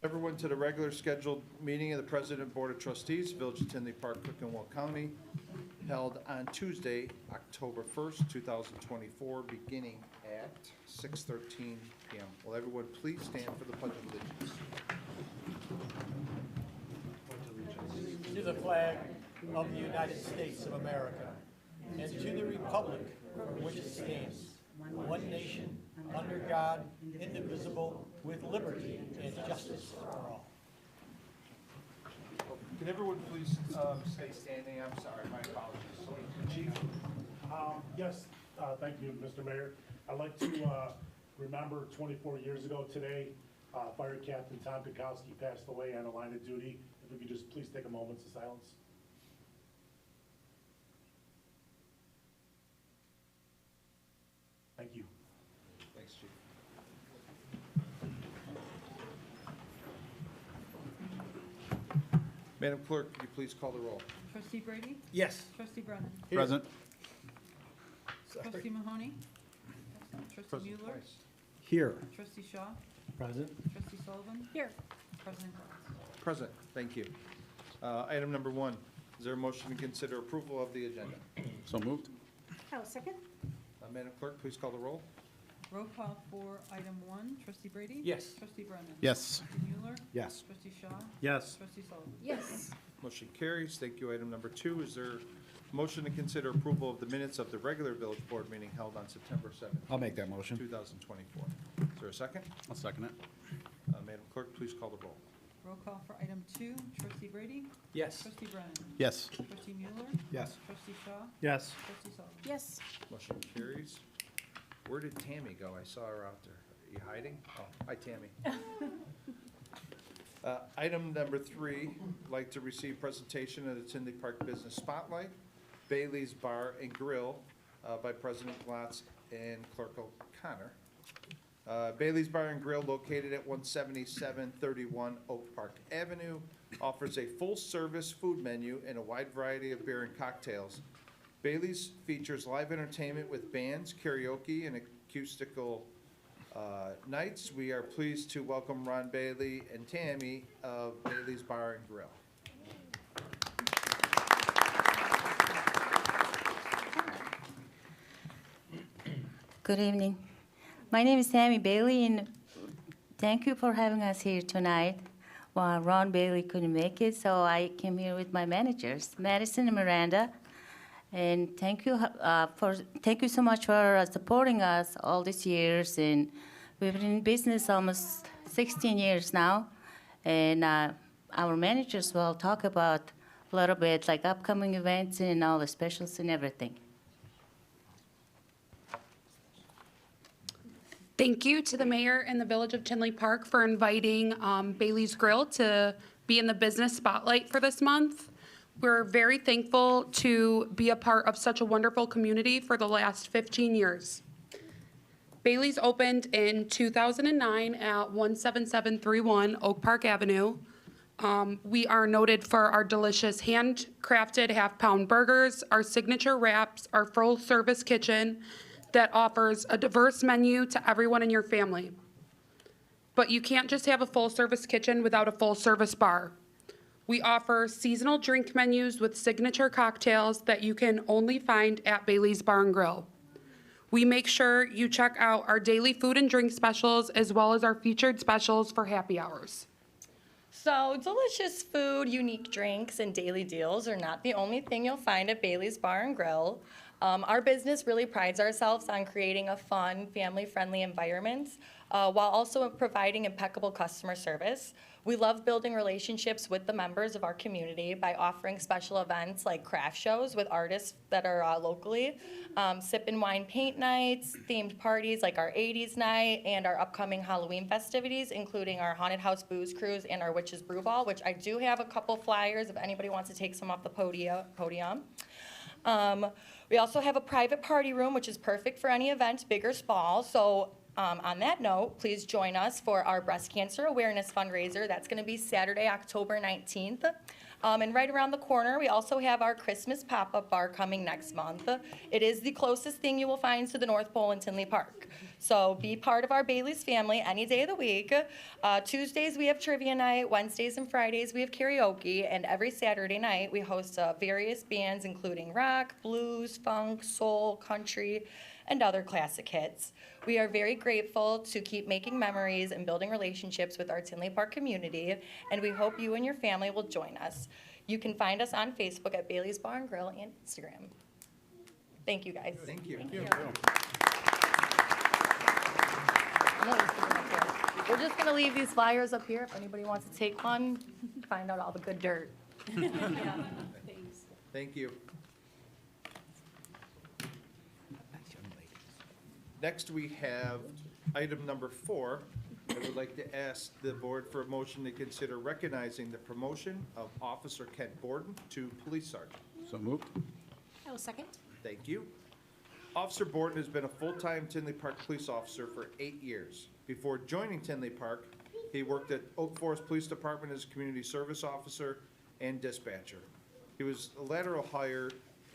Everyone to the regular scheduled meeting of the President Board of Trustees, Village of Tinley Park, Cook and Will County, held on Tuesday, October 1st, 2024, beginning at 6:13 p.m. Will everyone please stand for the Pledge of Allegiance? To the flag of the United States of America and to the republic for which it stands, one nation, under God, indivisible, with liberty and justice for all. Can everyone please stay standing? I'm sorry, my apologies. Chief? Yes, thank you, Mr. Mayor. I'd like to remember 24 years ago today, Fire Captain Tom Kukowski passed away on a line of duty. If we could just please take a moment of silence. Thank you. Thanks, Chief. Madam Clerk, could you please call the roll? Trustee Brady? Yes. Trustee Brennan? Present. Trustee Mahoney? Trustee Mueller? Twice. Here. Trustee Shaw? Present. Trustee Sullivan? Here. President Kraus? Present, thank you. Item number 1, is there a motion to consider approval of the agenda? So moved. Oh, second? Madam Clerk, please call the roll. Roll call for item 1, Trustee Brady? Yes. Trustee Brennan? Yes. Trustee Mueller? Yes. Trustee Shaw? Yes. Trustee Sullivan? Yes. Motion carries. Thank you. Item number 2, is there a motion to consider approval of the minutes of the regular village board meeting held on September 7th, I'll make that motion. 2024? Is there a second? I'll second it. Madam Clerk, please call the roll. Roll call for item 2, Trustee Brady? Yes. Trustee Brennan? Yes. Trustee Mueller? Yes. Trustee Shaw? Yes. Trustee Sullivan? Yes. Motion carries. Where did Tammy go? I saw her out there. Are you hiding? Oh, hi, Tammy. Item number 3, like to receive presentation of the Tinley Park Business Spotlight, Bailey's Bar and Grill by President Glatz and Clerk O'Connor. Bailey's Bar and Grill, located at 17731 Oak Park Avenue, offers a full-service food menu and a wide variety of beer and cocktails. Bailey's features live entertainment with bands, karaoke, and acoustical nights. We are pleased to welcome Ron Bailey and Tammy of Bailey's Bar and Grill. Good evening. My name is Tammy Bailey, and thank you for having us here tonight. Well, Ron Bailey couldn't make it, so I came here with my managers, Madison and Miranda. And thank you so much for supporting us all these years. And we've been in business almost 16 years now. And our managers will talk about a little bit like upcoming events and all the specials and everything. Thank you to the mayor and the Village of Tinley Park for inviting Bailey's Grill to be in the business spotlight for this month. We're very thankful to be a part of such a wonderful community for the last 15 years. Bailey's opened in 2009 at 17731 Oak Park Avenue. We are noted for our delicious handcrafted half-pound burgers, our signature wraps, our full-service kitchen that offers a diverse menu to everyone in your family. But you can't just have a full-service kitchen without a full-service bar. We offer seasonal drink menus with signature cocktails that you can only find at Bailey's Bar and Grill. We make sure you check out our daily food and drink specials as well as our featured specials for happy hours. So delicious food, unique drinks, and daily deals are not the only thing you'll find at Bailey's Bar and Grill. Our business really prides ourselves on creating a fun, family-friendly environment while also providing impeccable customer service. We love building relationships with the members of our community by offering special events like craft shows with artists that are locally, sip and wine paint nights, themed parties like our 80s night, and our upcoming Halloween festivities, including our Haunted House Booze Cruise and our Witches Brew Ball, which I do have a couple flyers if anybody wants to take some off the podium. We also have a private party room, which is perfect for any event, big or small. So On that note, please join us for our breast cancer awareness fundraiser. That's going to be Saturday, October 19th. And right around the corner, we also have our Christmas pop-up bar coming next month. It is the closest thing you will find to the North Pole in Tinley Park. So be part of our Bailey's family any day of the week. Tuesdays, we have trivia night. Wednesdays and Fridays, we have karaoke. And every Saturday night, we host various bands, including rock, blues, funk, soul, country, and other classic hits. We are very grateful to keep making memories and building relationships with our Tinley Park community, and we hope you and your family will join us. You can find us on Facebook at Bailey's Bar and Grill and Instagram. Thank you, guys. Thank you. We're just gonna leave these flyers up here if anybody wants to take one, find out all the good dirt. Thank you. Next, we have item number 4. I would like to ask the board for a motion to consider recognizing the promotion of Officer Kent Borden to Police Sergeant. So moved. I will second. Thank you. Officer Borden has been a full-time Tinley Park police officer for 8 years. Before joining Tinley Park, he worked at Oak Forest Police Department as community service officer and dispatcher. He was a lateral hire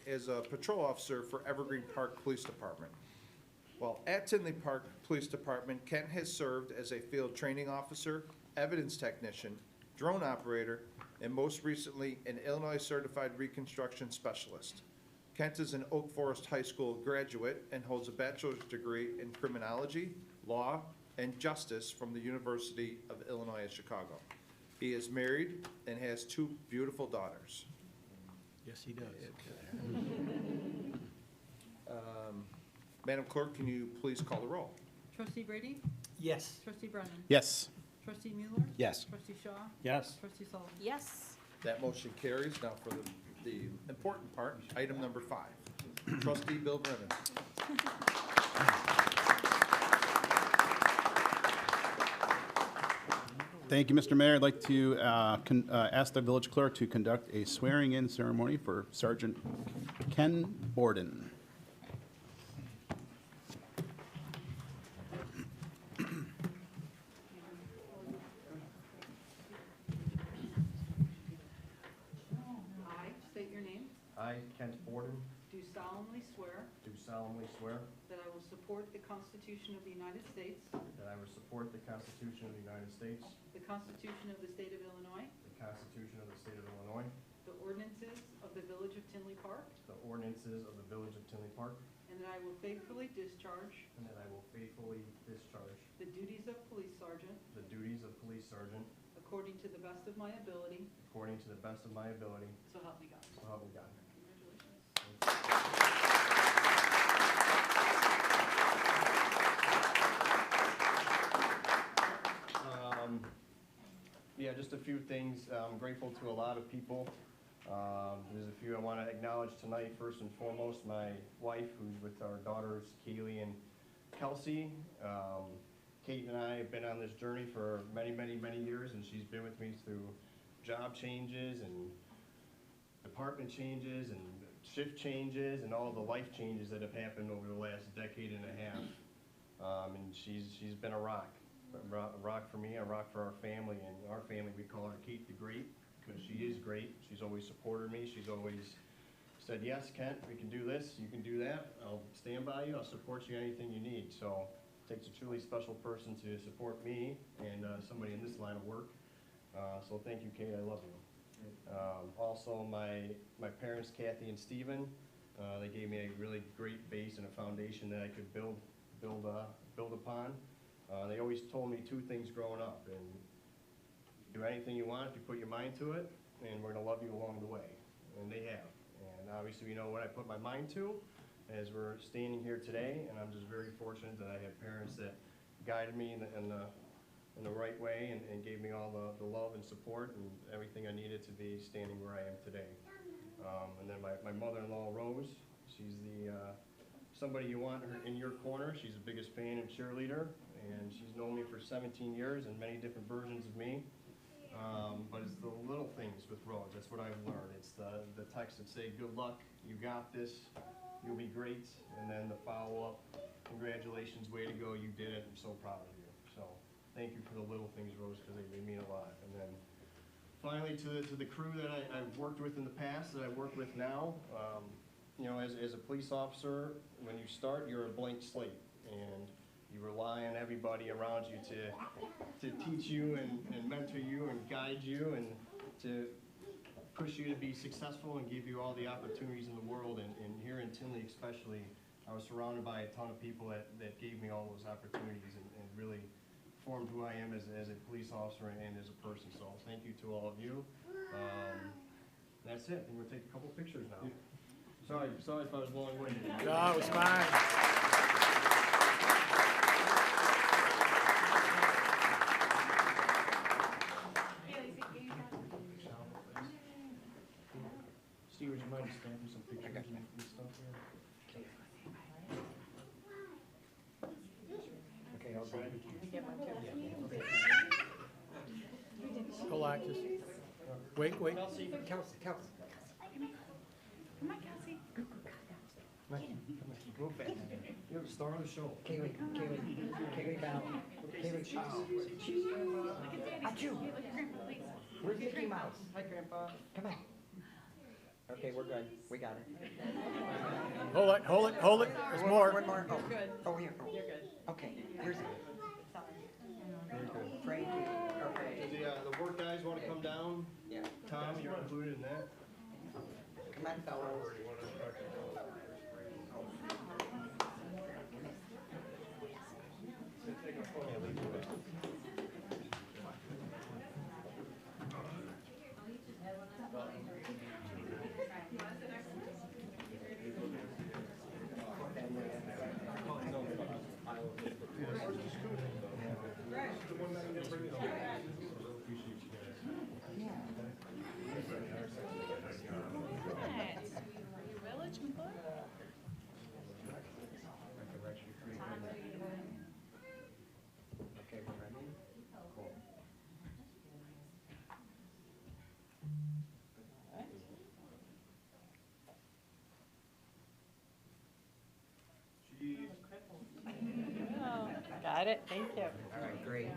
as a patrol officer for Evergreen Park Police Department. While at Tinley Park Police Department, Kent has served as a field training officer, evidence technician, drone operator, and most recently, an Illinois Certified Reconstruction Specialist. Kent is an Oak Forest High School graduate and holds a bachelor's degree in criminology, law, and justice from the University of Illinois at Chicago. He is married and has 2 beautiful daughters. Yes, he does. Madam Clerk, can you please call the roll? Trustee Brady? Yes. Trustee Brennan? Yes. Trustee Mueller? Yes. Trustee Shaw? Yes. Trustee Sullivan? Yes. That motion carries. Now for the important part, item number 5. Trustee Bill Brennan. Thank you, Mr. Mayor. I'd like to ask the village clerk to conduct a swearing-in ceremony for Sergeant Ken Borden. I state your name. I, Kent Borden, Do solemnly swear do solemnly swear that I will support the Constitution of the United States, that I will support the Constitution of the United States, the Constitution of the State of Illinois, the Constitution of the State of Illinois, the ordinances of the Village of Tinley Park, the ordinances of the Village of Tinley Park, and that I will faithfully discharge and that I will faithfully discharge the duties of police sergeant the duties of police sergeant according to the best of my ability, according to the best of my ability, so help me God. so help me God. Congratulations. Yeah, just a few things. I'm grateful to a lot of people. There's a few I want to acknowledge tonight. First and foremost, my wife, who's with our daughters, Kaylee and Kelsey. Kate and I have been on this journey for many, many, many years, and she's been with me through job changes and department changes and shift changes and all the life changes that have happened over the last decade and a half. And she's been a rock for me, a rock for our family. And our family, we call her Kate the Great, because she is great. She's always supported me. She's always said, yes, Kent, we can do this, you can do that. I'll stand by you, I'll support you anything you need. So it takes a truly special person to support me and somebody in this line of work. So thank you, Kate, I love you. Also, my parents, Kathy and Stephen, they gave me a really great base and a foundation that I could build upon. They always told me 2 things growing up, and do anything you want if you put your mind to it, and we're gonna love you along the way, and they have. And obviously, we know what I put my mind to as we're standing here today, and I'm just very fortunate that I have parents that guided me in the right way and gave me all the love and support and everything I needed to be standing where I am today. And then my mother-in-law, Rose, she's somebody you want her in your corner. She's the biggest fan and cheerleader, and she's known me for 17 years and many different versions of me. But it's the little things with roads, that's what I've learned. It's the texts that say, good luck, you got this, you'll be great, and then the follow-up, congratulations, way to go, you did it, I'm so proud of you. So, thank you for the little things, Rose, because they mean a lot. And then, finally, to the crew that I've worked with in the past, that I work with now, you know, as a police officer, when you start, you're a blank slate, and you rely on everybody around you to teach you and mentor you and guide you and to push you to be successful and give you all the opportunities in the world. And here in Tinley especially, I was surrounded by a ton of people that gave me all those opportunities and really formed who I am as a police officer and as a person. So thank you to all of you. That's it. And we'll take a couple pictures now. Sorry if I was long-winded. No, it was fine. Steve, would you mind stamping some pictures and stuff here? Okay, I'll go. Go, Alexis. Wait. Kelsey. Come on, Kelsey. Come on, go fast. You're the star of the show. Kaylee, bow. Kaylee, Achoo. Where's Mickey Mouse? Hi, Grandpa. Come on. Okay, we're good. We got it. Hold it. There's more. One more. Oh, good. Oh, here. Oh. You're good. Okay, here's it. Frankie. Okay. The work guys want to come down? Yeah. Tom, you're included in that? Come on, fellas. Got it, thank you. All right, great.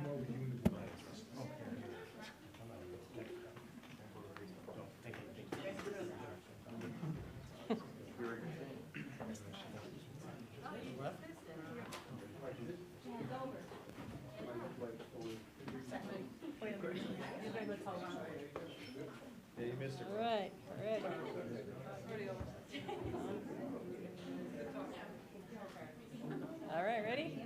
Yeah, you missed it. All right, ready. All right, ready?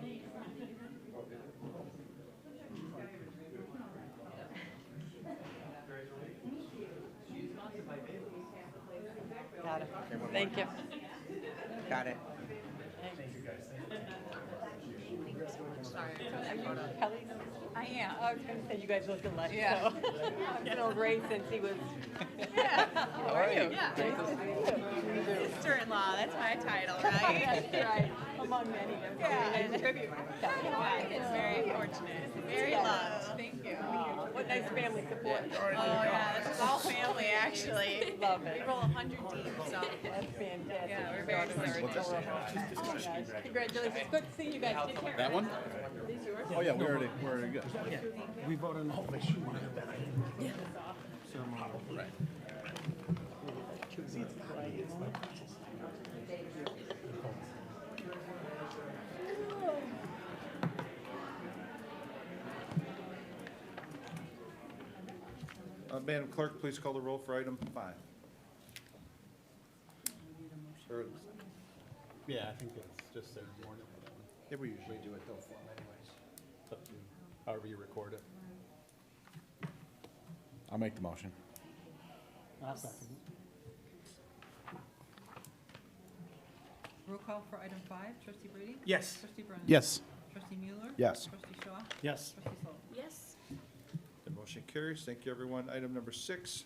Got it. Thank you. Got it. Sorry. Are you Kelly? I am. I was going to say you guys look alike. Yeah. I've known Ray since he was. Yeah. How are you? Yeah. Sister-in-law, that's my title, right? That's right. Among many. Yeah. And tribute. It's very fortunate. Very loved. Thank you. What nice family support. Oh, yeah, this is all family, actually. Love it. We roll 100 deep, so. That's fantastic. Yeah, we're very excited. Congratulations. Good to see you guys. Take care. That one? These yours? Oh, yeah, we're already good. We voted on the whole thing. Right. Madam Clerk, please call the roll for item 5. Or- Yeah, I think it's just ceremonial for that one. Yeah, we usually do it though for them anyways. It's up to you, however you record it. I'll make the motion. Roll call for item 5, trustee Brady? Yes. Trustee Brennan? Yes. Trustee Mueller? Yes. Trustee Shaw? Yes. Trustee Sol? Yes. The motion carries. Thank you, everyone. Item number 6,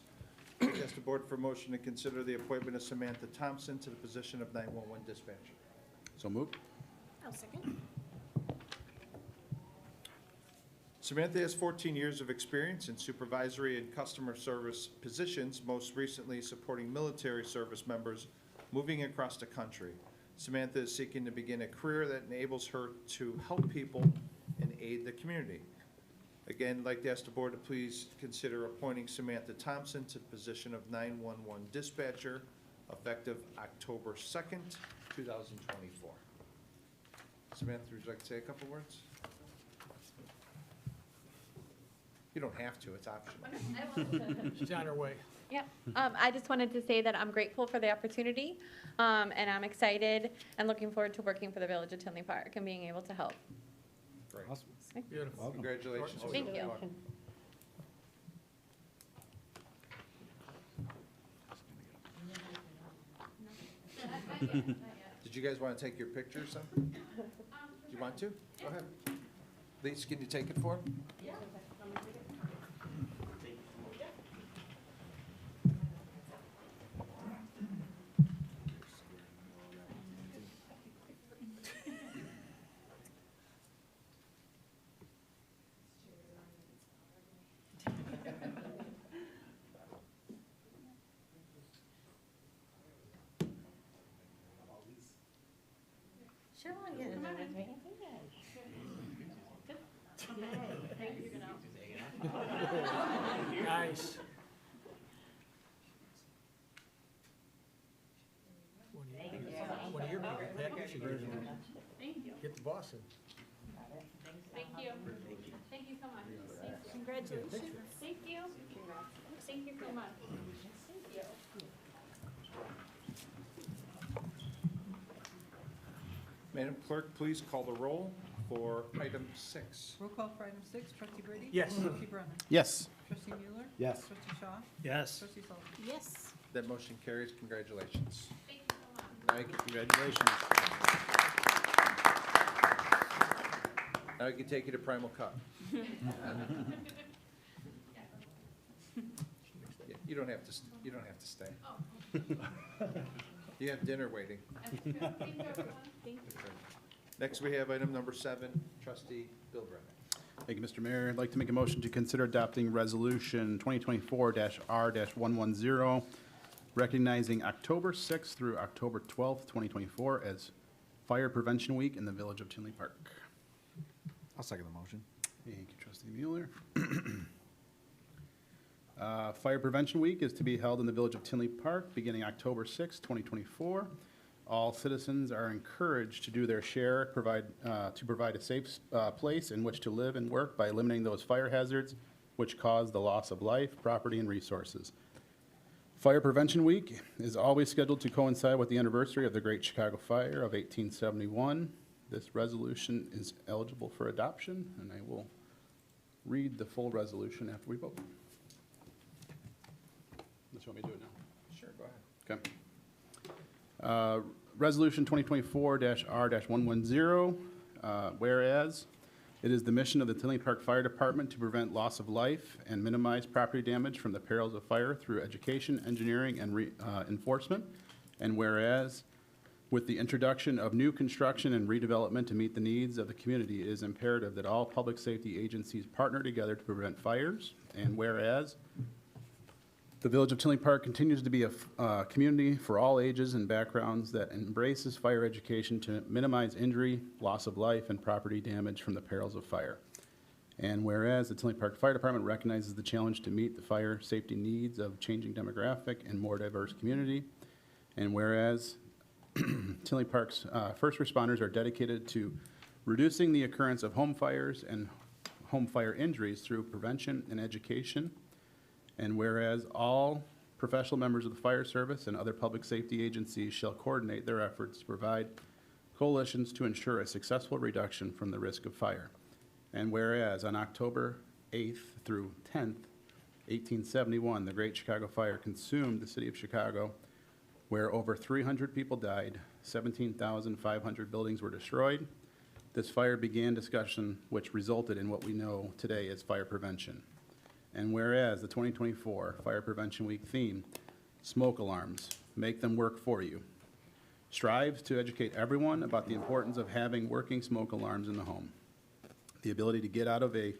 ask the board for motion to consider the appointment of Samantha Thompson to the position of 911 dispatcher. So moved? I'll second. Samantha has 14 years of experience in supervisory and customer service positions, most recently supporting military service members moving across the country. Samantha is seeking to begin a career that enables her to help people and aid the community. Again, I'd like to ask the board to please consider appointing Samantha Thompson to the position of 911 dispatcher effective October 2nd, 2024. Samantha, would you like to say a couple words? You don't have to, it's optional. She's on her way. Yep. I just wanted to say that I'm grateful for the opportunity, and I'm excited and looking forward to working for the Village of Tinley Park and being able to help. Great. Beautiful. Congratulations. Thank you. Did you guys want to take your picture or something? Do you want to? Go ahead. Lisa, can you take it for him? Sure, I'll get it with me. Nice. One of your people, Pat, you should get in. Thank you. Get the boss in. Thank you. Thank you so much. Congratulations. Thank you. Thank you very much. Thank you. Madam Clerk, please call the roll for item 6. Roll call for item 6, trustee Brady? Yes. Trustee Brennan? Yes. Trustee Mueller? Yes. Trustee Shaw? Yes. Trustee Sullivan? Yes. That motion carries. Congratulations. Thank you so much. Thank you. Congratulations. Now I can take you to Primal Cut. Yeah, you don't have to, you don't have to stay. You have dinner waiting. Thank you, everyone. Thank you. Next, we have item number 7, trustee Bill Brennan. Thank you, Mr. Mayor. I'd like to make a motion to consider adopting Resolution 2024-R-110, recognizing October 6th through October 12th, 2024 as Fire Prevention Week in the Village of Tinley Park. I'll second the motion. Thank you, trustee Mueller. Fire Prevention Week is to be held in the Village of Tinley Park beginning October 6, 2024. All citizens are encouraged to do their share, to provide a safe place in which to live and work by eliminating those fire hazards which cause the loss of life, property, and resources. Fire Prevention Week is always scheduled to coincide with the anniversary of the Great Chicago Fire of 1871. This resolution is eligible for adoption, and I will read the full resolution after we vote. Unless you want me to do it now. Sure, go ahead. Okay. Resolution 2024-R-110, whereas it is the mission of the Tinley Park Fire Department to prevent loss of life and minimize property damage from the perils of fire through education, engineering, and enforcement, and whereas with the introduction of new construction and redevelopment to meet the needs of the community, it is imperative that all public safety agencies partner together to prevent fires, and whereas the Village of Tinley Park continues to be a community for all ages and backgrounds that embraces fire education to minimize injury, loss of life, and property damage from the perils of fire. And whereas the Tinley Park Fire Department recognizes the challenge to meet the fire safety needs of changing demographic and more diverse community. And whereas Tinley Park's first responders are dedicated to reducing the occurrence of home fires and home fire injuries through prevention and education. And whereas all professional members of the fire service and other public safety agencies shall coordinate their efforts to provide coalitions to ensure a successful reduction from the risk of fire. And whereas on October 8th through 10th, 1871, the Great Chicago Fire consumed the city of Chicago, where over 300 people died, 17,500 buildings were destroyed. This fire began discussion which resulted in what we know today as fire prevention. And whereas the 2024 Fire Prevention Week theme, smoke alarms, make them work for you, strives to educate everyone about the importance of having working smoke alarms in the home. The ability to get out of a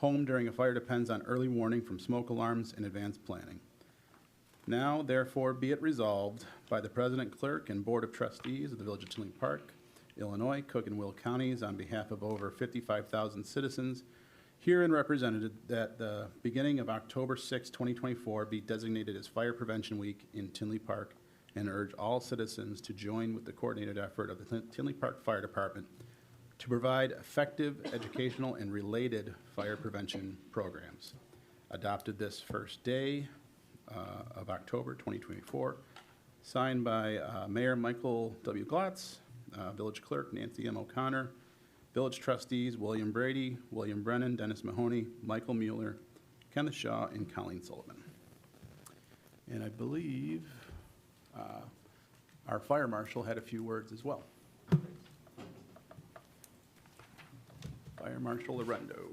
Home during a fire depends on early warning from smoke alarms and advanced planning. Now, therefore, be it resolved by the President, Clerk, and Board of Trustees of the Village of Tinley Park, Illinois, Cook and Will Counties, on behalf of over 55,000 citizens, herein represented, that the beginning of October 6, 2024 be designated as Fire Prevention Week in Tinley Park, and urge all citizens to join with the coordinated effort of the Tinley Park Fire Department to provide effective educational and related fire prevention programs. Adopted this first day of October 2024, signed by Mayor Michael W. Glotz, Village Clerk Nancy M. O'Connor, Village Trustees William Brady, William Brennan, Dennis Mahoney, Michael Mueller, Kenneth Shaw, and Colleen Sullivan. And I believe our fire marshal had a few words as well. Fire Marshal Loretto.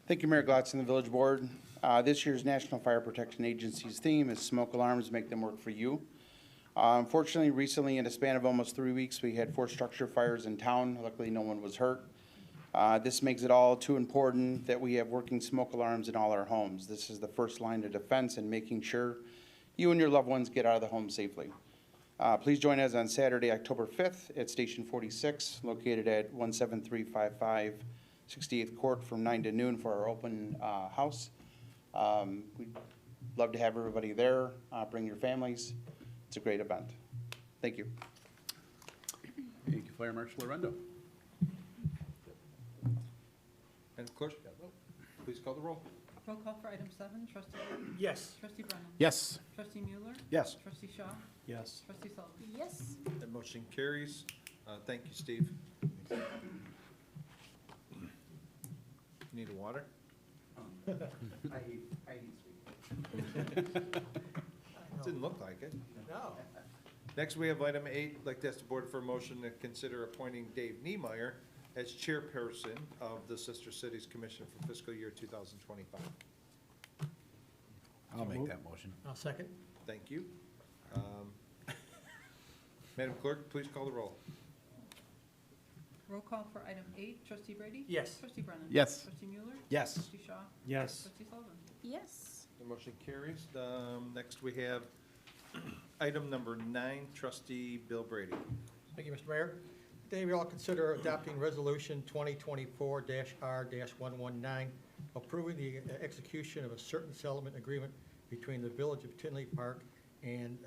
Thank you, Mayor Glotz and the Village Board. This year's National Fire Protection Agency's theme is smoke alarms, make them work for you. Unfortunately, recently, in a span of almost 3 weeks, we had 4 structure fires in town. Luckily, no one was hurt. This makes it all too important that we have working smoke alarms in all our homes. This is the first line of defense in making sure you and your loved ones get out of the home safely. Please join us on Saturday, October 5th at Station 46, located at 17355 68th Court from 9 to noon for our open house. We'd love to have everybody there. Bring your families. It's a great event. Thank you. Thank you, Fire Marshal Loretto. Madam Clerk, please call the roll. Roll call for item 7, trustee Brady? Yes. Trustee Brennan? Yes. Trustee Mueller? Yes. Trustee Shaw? Yes. Trustee Sullivan? Yes. That motion carries. Thank you, Steve. Need a water? I eat sweet. Didn't look like it. No. Next, we have item 8. I'd like to ask the board for a motion to consider appointing Dave Niemeyer as chairperson of the Sister Cities Commission for fiscal year 2025. I'll make that motion. I'll second. Thank you. Madam Clerk, please call the roll. Roll call for item 8, trustee Brady? Yes. Trustee Brennan? Yes. Trustee Mueller? Yes. Trustee Shaw? Yes. Trustee Sullivan? Yes. The motion carries. Next, we have item number 9, trustee Bill Brady. Thank you, Mr. Mayor. Today, we all consider adopting Resolution 2024-R-119, approving the execution of a certain settlement agreement between the Village of Tinley Park and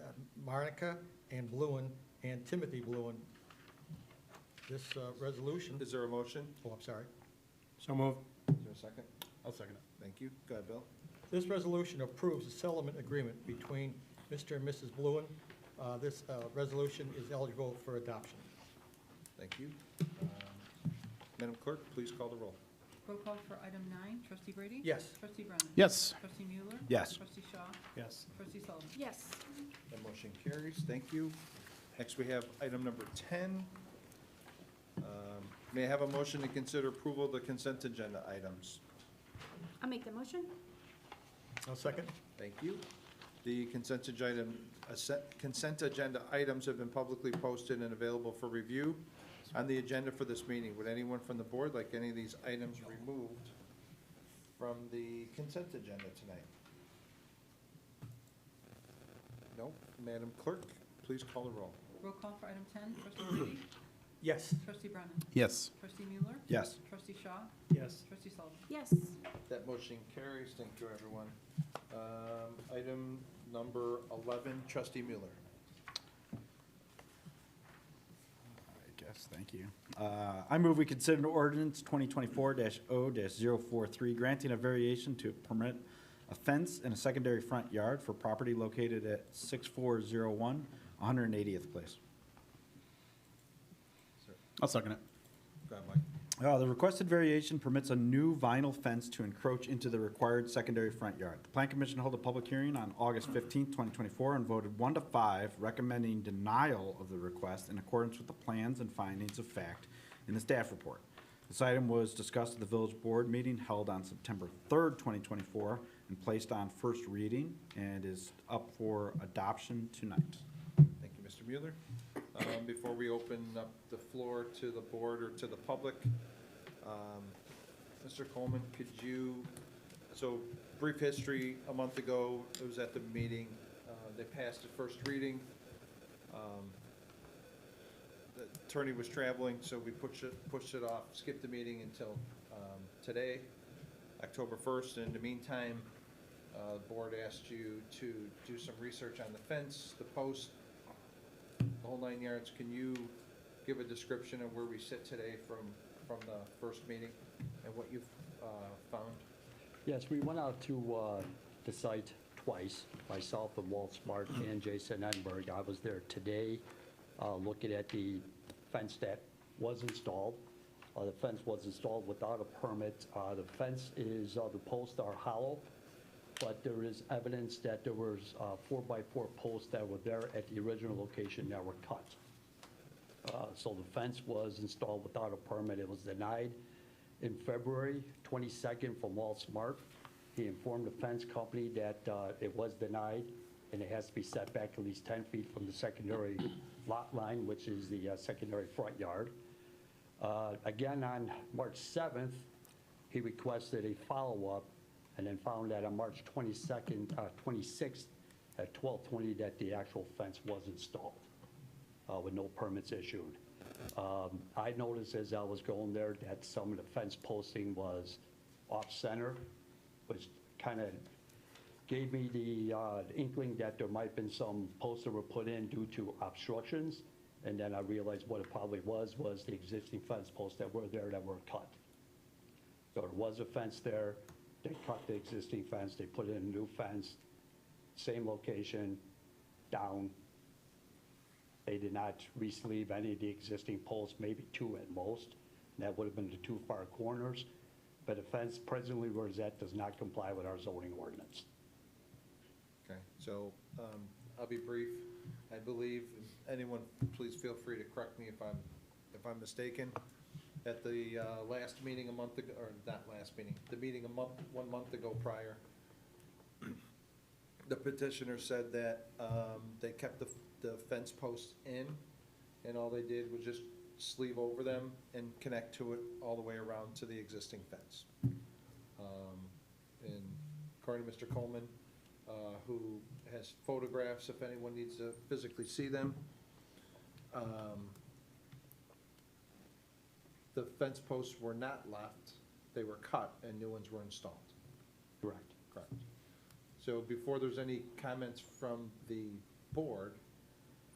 Monica and Bluen and Timothy Bluen. This resolution, Is there a motion? oh, I'm sorry. So moved. Is there a second? I'll second it. Thank you. Go ahead, Bill. This resolution approves a settlement agreement between Mr. and Mrs. Bluen. This resolution is eligible for adoption. Thank you. Madam Clerk, please call the roll. Roll call for item 9, trustee Brady? Yes. Trustee Brennan? Yes. Trustee Mueller? Yes. Trustee Shaw? Yes. Trustee Sullivan? Yes. That motion carries. Thank you. Next, we have item number 10. May I have a motion to consider approval of the consent agenda items? I'll make the motion. I'll second. Thank you. The consent agenda items have been publicly posted and available for review on the agenda for this meeting. Would anyone from the board like any of these items removed from the consent agenda tonight? No. Madam Clerk, please call the roll. Roll call for item 10, trustee Brady? Yes. Trustee Brennan? Yes. Trustee Mueller? Yes. Trustee Shaw? Yes. Trustee Sullivan? Yes. That motion carries. Thank you, everyone. Item number 11, trustee Mueller. I guess, thank you. I move we consider an ordinance 2024-0-043, granting a variation to permit a fence in a secondary front yard for property located at 6401 180th Place. I'll second it. Go ahead, Mike. The requested variation permits a new vinyl fence to encroach into the required secondary front yard. The Plan Commission held a public hearing on August 15th, 2024, and voted 1-5, recommending denial of the request in accordance with the plans and findings of fact in the staff report. This item was discussed at the Village Board meeting held on September 3rd, 2024, and placed on first reading, and is up for adoption tonight. Thank you, Mr. Mueller. Before we open up the floor to the board or to the public, Mr. Coleman, could you, so brief history, a month ago, it was at the meeting, they passed the first reading. The attorney was traveling, so we pushed it off, skipped the meeting until today, October 1st. In the meantime, the board asked you to do some research on the fence, the post, the whole 9 yards. Can you give a description of where we sit today from the first meeting and what you've found? Yes, we went out to the site twice, myself and Walt Smart and Jason Enberg. I was there today looking at the fence that was installed. The fence was installed without a permit. The fence is, the posts are hollow, but there is evidence that there was 4x4 posts that were there at the original location that were cut. So the fence was installed without a permit. It was denied in February 22nd from Walt Smart. He informed the fence company that it was denied and it has to be set back at least 10 feet from the secondary lot line, which is the secondary front yard. Again, on March 7th, he requested a follow-up and then found that on March 26th at 12:20 that the actual fence was installed with no permits issued. I noticed as I was going there that some of the fence posting was off-center, which kind of gave me the inkling that there might have been some posts that were put in due to obstructions. And then I realized what it probably was the existing fence posts that were there that were cut. So there was a fence there, they cut the existing fence, they put in a new fence, same location, down. They did not re-sleeve any of the existing posts, maybe two at most. And that would have been the two far corners. But the fence presently where it's at does not comply with our zoning ordinance. Okay, so I'll be brief. I believe, anyone, please feel free to correct me if I'm mistaken. At the last meeting a month ago, or not last meeting, the meeting 1 month ago prior, the petitioner said that they kept the fence posts in, and all they did was just sleeve over them and connect to it all the way around to the existing fence. And according to Mr. Coleman, who has photographs if anyone needs to physically see them, the fence posts were not left, they were cut and new ones were installed. Correct. Correct. So before there's any comments from the board,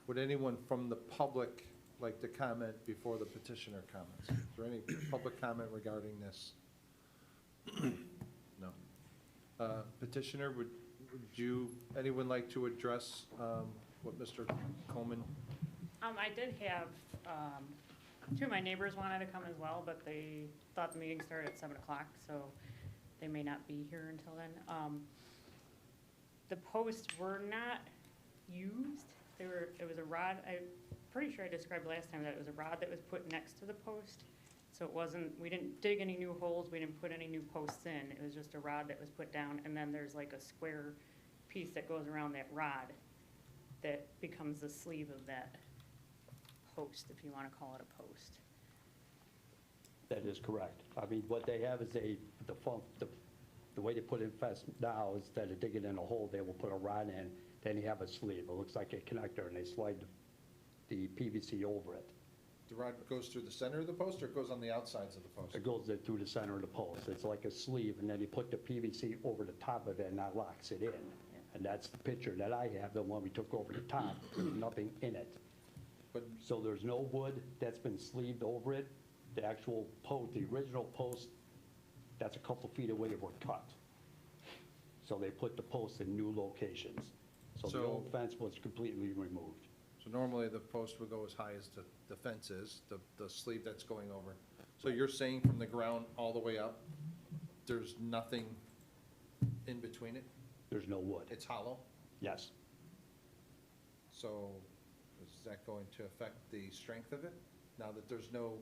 would anyone from the public like to comment before the petitioner comments? Is there any public comment regarding this? No. Petitioner, would anyone like to address what Mr. Coleman? I did have, two of my neighbors wanted to come as well, but they thought the meeting started at 7 o'clock, so they may not be here until then. The posts were not used. It was a rod, I'm pretty sure I described last time that it was a rod that was put next to the post. So it wasn't, we didn't dig any new holes, we didn't put any new posts in. It was just a rod that was put down, and then there's like a square piece that goes around that rod that becomes the sleeve of that post, if you want to call it a post. That is correct. I mean, what they have is the way they put in fence now, instead of digging in a hole, they will put a rod in, then you have a sleeve. It looks like a connector, and they slide the PVC over it. The rod goes through the center of the post, or it goes on the outsides of the post? It goes through the center of the post. It's like a sleeve, and then you put the PVC over the top of it, and that locks it in. And that's the picture that I have, the one we took over the top. There's nothing in it. So there's no wood that's been sleeved over it. The actual post, the original post, that's a couple feet away, were cut. So they put the posts in new locations. So the old fence was completely removed. So normally the post would go as high as the fence is, the sleeve that's going over. So you're saying from the ground all the way up, there's nothing in between it? There's no wood. It's hollow? Yes. So is that going to affect the strength of it? Now that there's no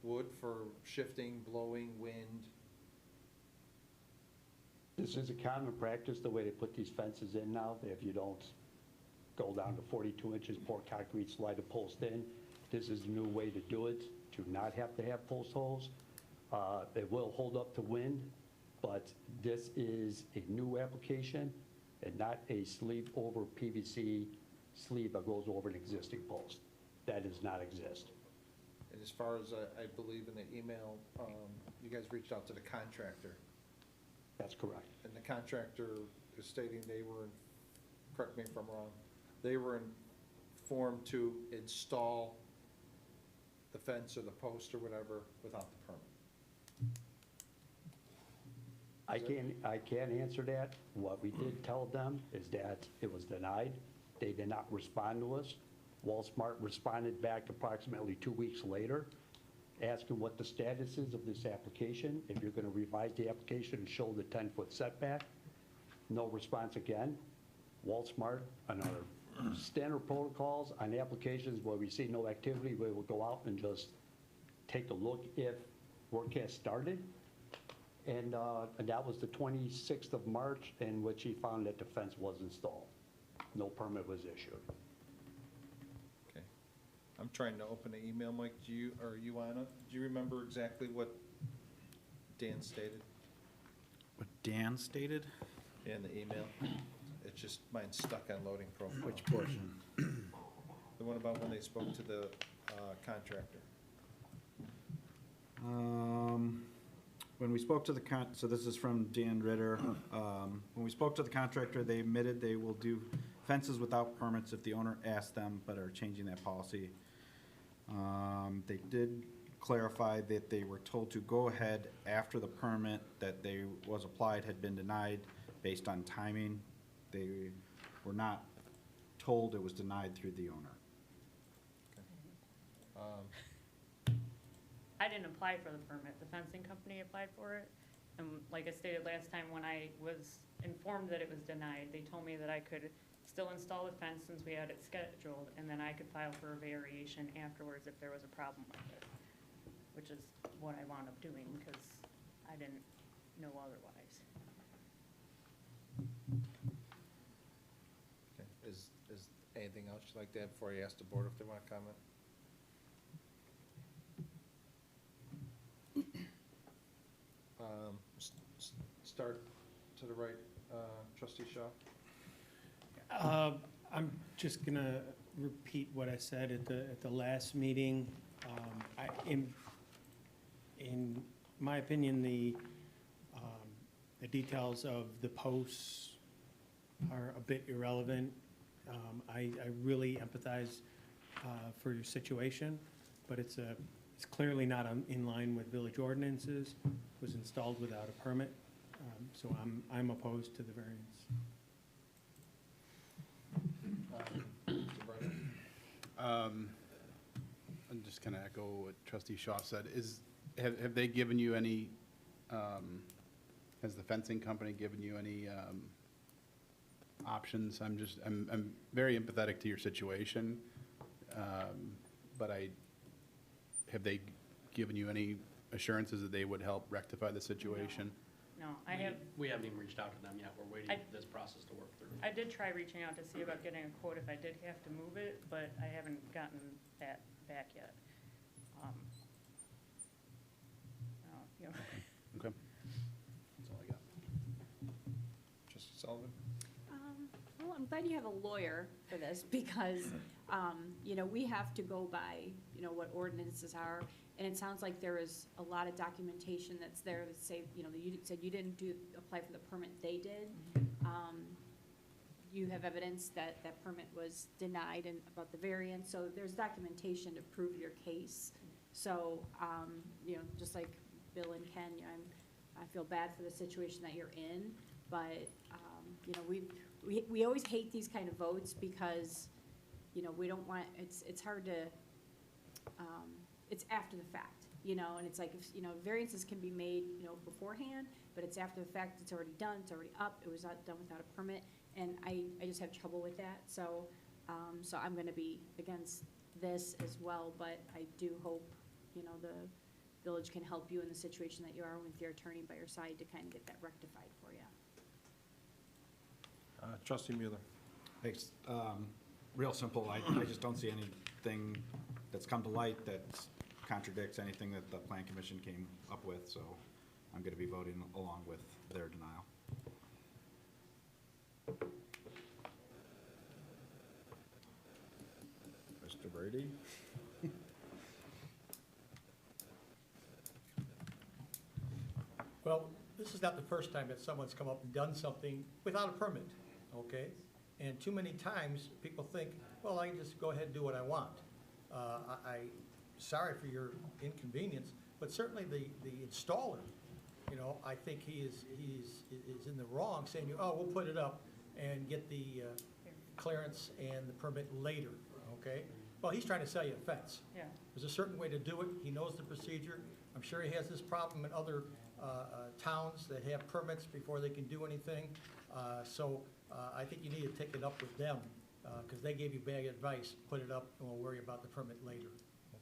wood for shifting, blowing, wind? This is a common practice, the way they put these fences in now. If you don't go down to 42 inches, pour concrete, slide a post in. This is a new way to do it, to not have to have post holes. It will hold up to wind, but this is a new application and not a sleeve over PVC sleeve that goes over an existing post. That does not exist. And as far as I believe in the email, you guys reached out to the contractor. That's correct. And the contractor is stating they were, correct me if I'm wrong, they were informed to install the fence or the post or whatever without the permit. I can't answer that. What we did tell them is that it was denied. They did not respond to us. Walmart responded back approximately 2 weeks later, asking what the status is of this application, if you're going to revise the application and show the 10-foot setback. No response again. Walmart, on our standard protocols on applications where we see no activity, we will go out and just take a look if work has started. And that was the 26th of March, in which he found that the fence was installed. No permit was issued. Okay. I'm trying to open the email, Mike. Are you on it? Do you remember exactly what Dan stated What Dan stated? in the email? It's just, mine's stuck on loading profile. Which portion? The one about when they spoke to the contractor. When we spoke to the so this is from Dan Ritter. When we spoke to the contractor, they admitted they will do fences without permits if the owner asks them, but are changing that policy. They did clarify that they were told to go ahead after the permit that they was applied had been denied based on timing. They were not told it was denied through the owner. I didn't apply for the permit. The fencing company applied for it. And like I stated last time, when I was informed that it was denied, they told me that I could still install the fence since we had it scheduled, and then I could file for a variation afterwards if there was a problem with it, which is what I wound up doing because I didn't know otherwise. Okay. Is anything else you'd like to add before I ask the board if they want to comment? Start to the right, trustee Shaw. I'm just gonna repeat what I said at the last meeting. In my opinion, the details of the posts are a bit irrelevant. I really empathize for your situation, but it's clearly not in line with village ordinances. It was installed without a permit, so I'm opposed to the variance. I'm just kind of echo what trustee Shaw said. Have they given you any, has the fencing company given you any options? I'm very empathetic to your situation, but have they given you any assurances that they would help rectify the situation? No, I have. We haven't even reached out to them yet. We're waiting for this process to work through. I did try reaching out to see about getting a quote if I did have to move it, but I haven't gotten that back yet. You know. Okay. That's all I got. Trustee Sullivan? Well, I'm glad you have a lawyer for this because, you know, we have to go by, you know, what ordinances are. And it sounds like there is a lot of documentation that's there that say, you know, you said you didn't apply for the permit, they did. You have evidence that that permit was denied and about the variance, so there's documentation to prove your case. So, you know, just like Bill and Ken, you know, I feel bad for the situation that you're in, but, you know, we always hate these kind of votes because, you know, we don't want, it's hard to, it's after the fact, you know, and it's like, if, you know, variances can be made, you know, beforehand, but it's after the fact, it's already done, it's already up, it was not done without a permit, and I just have trouble with that, so, so I'm gonna be against this as well, but I do hope, you know, the village can help you in the situation that you are with your attorney by your side to kind of get that rectified for you. Trustee Mueller? Thanks. Real simple, I just don't see anything that's come to light that's contradicts anything that the Plan Commission came up with, so I'm going to be voting along with their denial. Mr. Brady? Well, this is not the first time that someone's come up and done something without a permit, okay? And too many times, people think, well, I can just go ahead and do what I want. Sorry for your inconvenience, but certainly the installer, you know, I think he's in the wrong saying, oh, we'll put it up and get the clearance and the permit later, okay? Well, he's trying to sell you a fence. Yeah. There's a certain way to do it. He knows the procedure. I'm sure he has this problem in other towns that have permits before they can do anything. So I think you need to take it up with them, because they gave you bad advice. Put it up, and we'll worry about the permit later,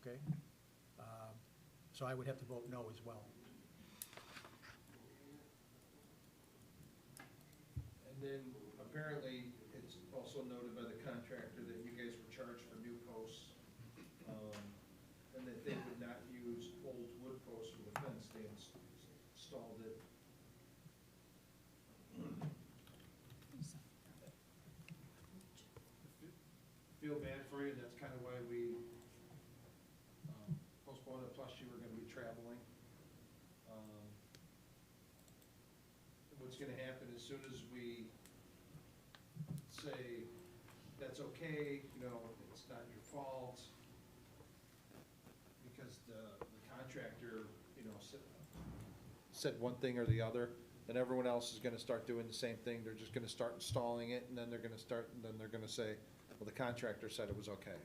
okay? So I would have to vote no as well. And then apparently, it's also noted by the contractor that you guys were charged for new posts, and that they would not use old wood posts for the fence, they installed it. Feel bad for you, that's kind of why we postponed it, plus you were gonna be traveling. What's gonna happen as soon as we say, that's okay, you know, it's not your fault, because the contractor, you know, said one thing or the other, then everyone else is gonna start doing the same thing, they're just gonna start installing it, and then they're gonna say, well, the contractor said it was okay.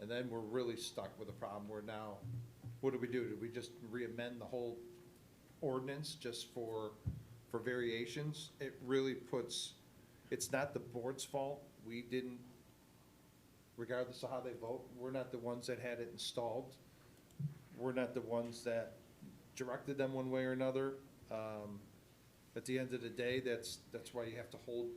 And then we're really stuck with a problem where now, what do? Do we just re-amend the whole ordinance just for variations? It really puts, it's not the board's fault. We didn't, regardless of how they vote, we're not the ones that had it installed. We're not the ones that directed them one way or another. At the end of the day, that's why you have to hold,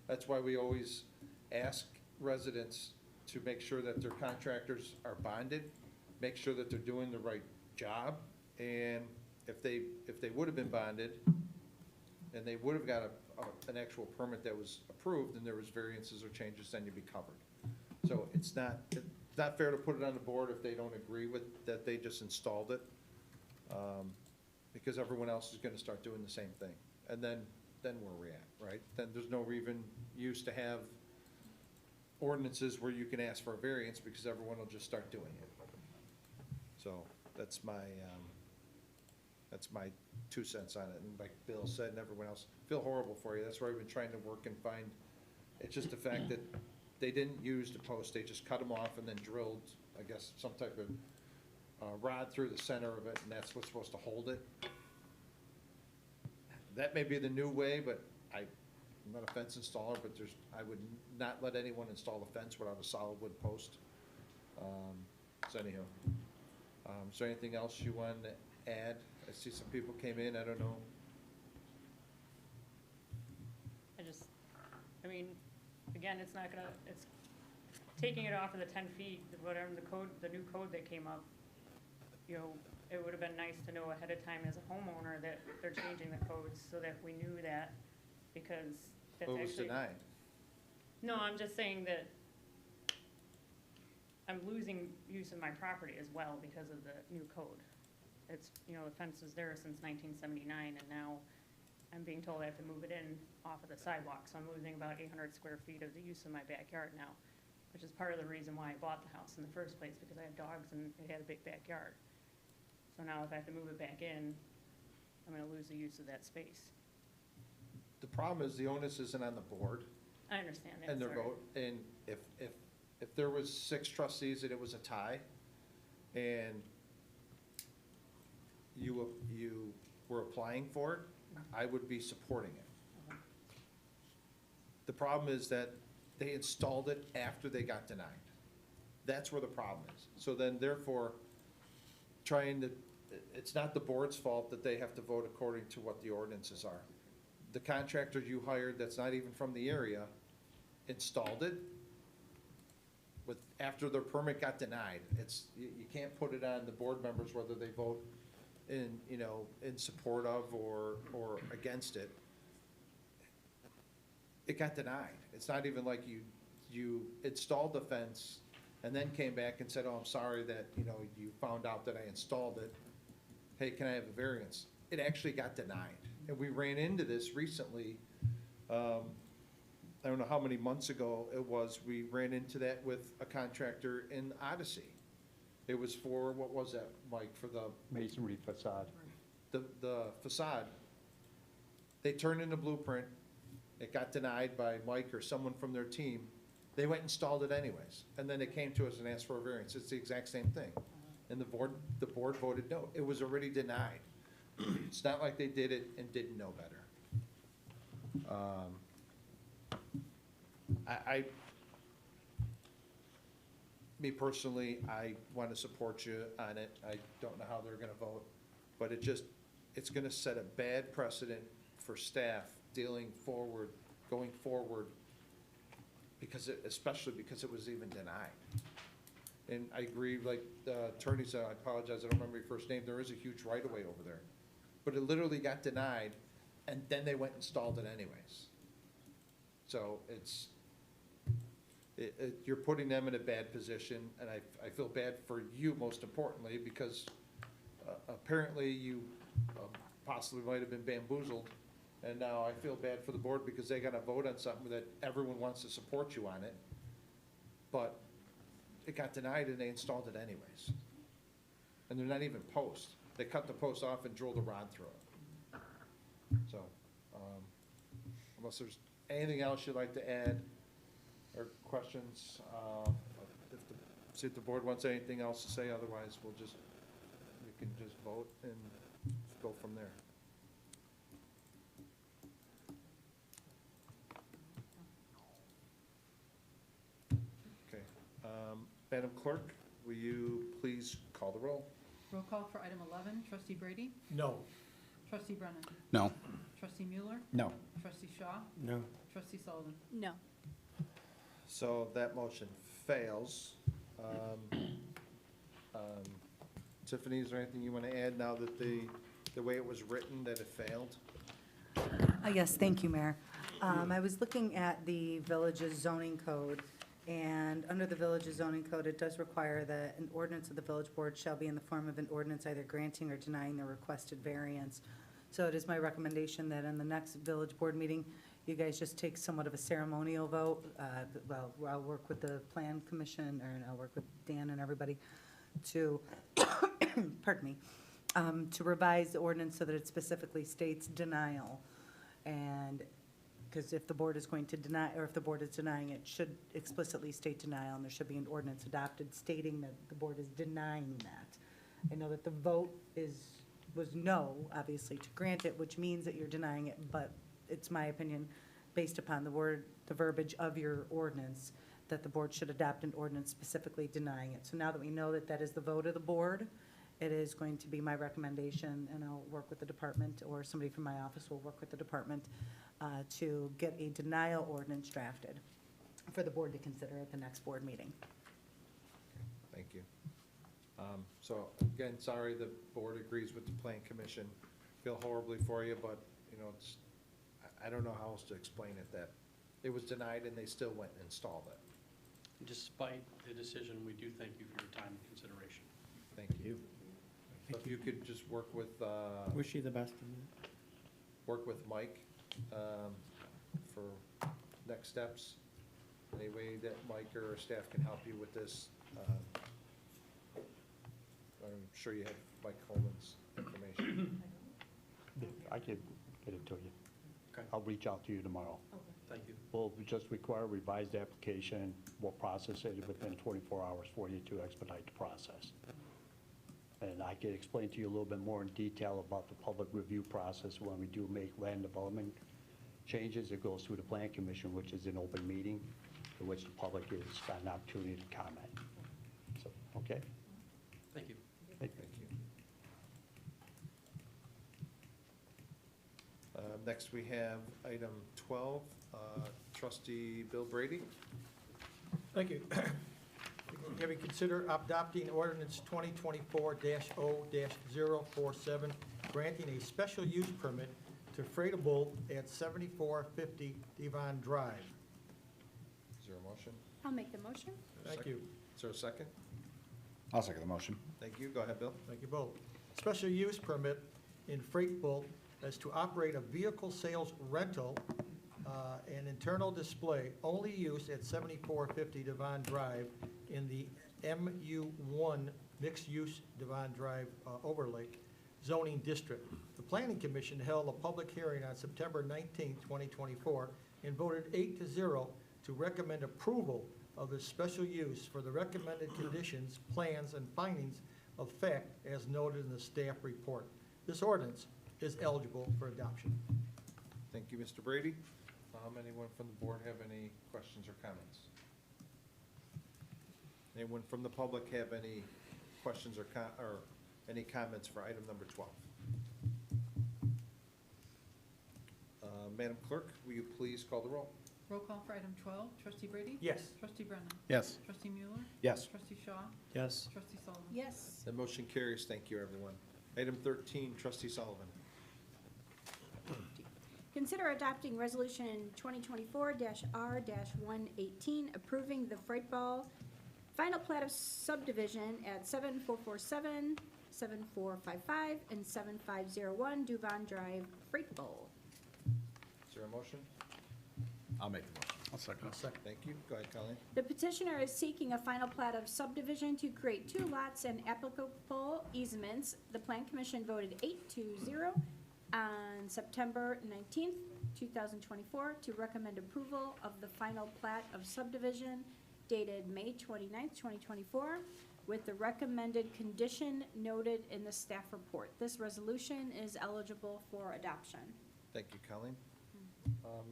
that's why we always ask residents to make sure that their contractors are bonded, make sure that they're doing the right job, and if they would have been bonded, and they would have got an actual permit that was approved, and there was variances or changes, then you'd be covered. So it's not fair to put it on the board if they don't agree with that they just installed it, because everyone else is gonna start doing the same thing, and then where we're at, right? Then there's no even use to have ordinances where you can ask for a variance, because everyone will just start doing it. So that's my 2 cents on it. And like Bill said, and everyone else, feel horrible for you. That's why we've been trying to work and find, it's just the fact that they didn't use the post, they just cut them off and then drilled, I guess, some type of rod through the center of it, and that's what's supposed to hold it. That may be the new way, but I'm not a fence installer, but I would not let anyone install a fence without a solid wood post. So anyhow, is there anything else you want to add? I see some people came in, I don't know. I mean, again, it's taking it off of the 10 feet, whatever the new code that came up, you know, it would have been nice to know ahead of time as a homeowner that they're changing the codes so that we knew that, because that's What was actually. denied? No, I'm just saying that I'm losing use of my property as well because of the new code. It's, you know, the fence was there since 1979, and now I'm being told I have to move it in off of the sidewalk, so I'm losing about 800 square feet of the use of my backyard now, which is part of the reason why I bought the house in the first place, because I have dogs and it had a big backyard. So now if I have to move it back in, I'm gonna lose the use of that space. The problem is the onus isn't on the board I understand that, and their sorry. vote, and if there was 6 trustees and it was a tie, and you were applying for it, I would be supporting it. The problem is that they installed it after they got denied. That's where the problem is. So then therefore, it's not the board's fault that they have to vote according to what the ordinances are. The contractor you hired that's not even from the area installed it. after their permit got denied. You can't put it on the board members whether they vote in, in support of or against it. It got denied. It's not even like you installed the fence and then came back and said, oh, I'm sorry that, you found out that I installed it. Hey, can I have a variance? It actually got denied. And we ran into this recently, I don't know how many months ago it was, we ran into that with a contractor in Odyssey. It was for, what was that, Mike, for the Masonry facade. the facade. They turned in the blueprint, it got denied by Mike or someone from their team. They went and installed it anyways, and then they came to us and asked for a variance. It's the exact same thing. And the board voted no. It was already denied. It's not like they did it and didn't know better. Me personally, I want to support you on it. I don't know how they're gonna vote, but it's gonna set a bad precedent for staff going forward, especially because it was even denied. And I agree, like the attorney said, I apologize, I don't remember your first name, there is a huge right-of-way over there. But it literally got denied, and then they went and installed it anyways. So you're putting them in a bad position, and I feel bad for you most importantly, because apparently you possibly might have been bamboozled. And now I feel bad for the board because they gotta vote on something that everyone wants to support you on it. But it got denied and they installed it anyways. And they're not even posts. They cut the post off and drilled a rod through it. So, unless there's anything else you'd like to add or questions, see if the board wants anything else to say, otherwise we can just vote and go from there. Okay, Madam Clerk, will you please call the roll? Roll call for item 11, trustee Brady, No. trustee Brennan, No. trustee Mueller, No. trustee Shaw, No. trustee Sullivan. No. So that motion fails. Tiffany, is there anything you want to add now that the way it was written, that it failed? Yes, thank you, Mayor. I was looking at the village's zoning code, and under the village's zoning code, it does require that an ordinance of the village board shall be in the form of an ordinance either granting or denying the requested variance. So it is my recommendation that in the next village board meeting, you guys just take somewhat of a ceremonial vote. Well, I'll work with the plan commission, or I'll work with Dan and everybody to, pardon me, to revise the ordinance so that it specifically states denial. And, because if the board is going to deny, or if the board is denying it, should explicitly state denial, and there should be an ordinance adopted stating that the board is denying that. I know that the vote was no, obviously, to grant it, which means that you're denying it, but it's my opinion, based upon the verbiage of your ordinance, that the board should adopt an ordinance specifically denying it. So now that we know that that is the vote of the board, it is going to be my recommendation, and I'll work with the department, or somebody from my office will work with the department to get a denial ordinance drafted for the board to consider at the next board meeting. Thank you. So again, sorry, the board agrees with the plan commission. Feel horribly for you, but, I don't know how else to explain it, that it was denied and they still went and installed it. Despite the decision, we do thank you for your time and consideration. Thank you. So if you could just work with, Wish you the best. work with Mike for next steps. Any way that Mike or staff can help you with this. I'm sure you have Mike Coleman's information. I can get it to you. Okay. I'll reach out to you tomorrow. Thank you. We'll just require a revised application. We'll process it within 24 hours for you to expedite the process. And I can explain to you a little bit more in detail about the public review process. When we do make land development changes, it goes through the plan commission, which is an open meeting, in which the public is got an opportunity to comment. So, okay? Thank you. Thank you. Next, we have item 12, trustee Bill Brady. Thank you. Having considered adopting ordinance 2024-0-047, granting a special use permit to Freightable at 7450 Devon Drive. Is there a motion? I'll make the motion. Thank you. Is there a second? I'll second the motion. Thank you. Go ahead, Bill. Thank you both. Special use permit in Freightable as to operate a vehicle sales rental and internal display, only use at 7450 Devon Drive in the MU1 mixed-use Devon Drive overlay zoning district. The Planning Commission held a public hearing on September 19, 2024, and voted 8-0 to recommend approval of the special use for the recommended conditions, plans, and findings of fact as noted in the staff report. This ordinance is eligible for adoption. Thank you, Mr. Brady. Anyone from the board have any questions or comments? Anyone from the public have any questions or any comments for item number 12? Madam Clerk, will you please call the roll? Roll call for item 12. Trustee Brady? Yes. Trustee Brennan? Yes. Trustee Mueller? Yes. Trustee Shaw? Yes. Trustee Sullivan? Yes. The motion carries. Thank you, everyone. Item 13, Trustee Sullivan. Consider adopting Resolution 2024-R-118, approving the Freightball final plat of subdivision at 7447, 7455, and 7501 Duvon Drive, Freightball. Is there a motion? I'll make the motion. I'll second. Thank you. Go ahead, Colleen. The petitioner is seeking a final plat of subdivision to create 2 lots and applicable easements. The Plan Commission voted 8-0 on September 19th, 2024, to recommend approval of the final plat of subdivision dated May 29th, 2024, with the recommended condition noted in the staff report. This resolution is eligible for adoption. Thank you, Colleen.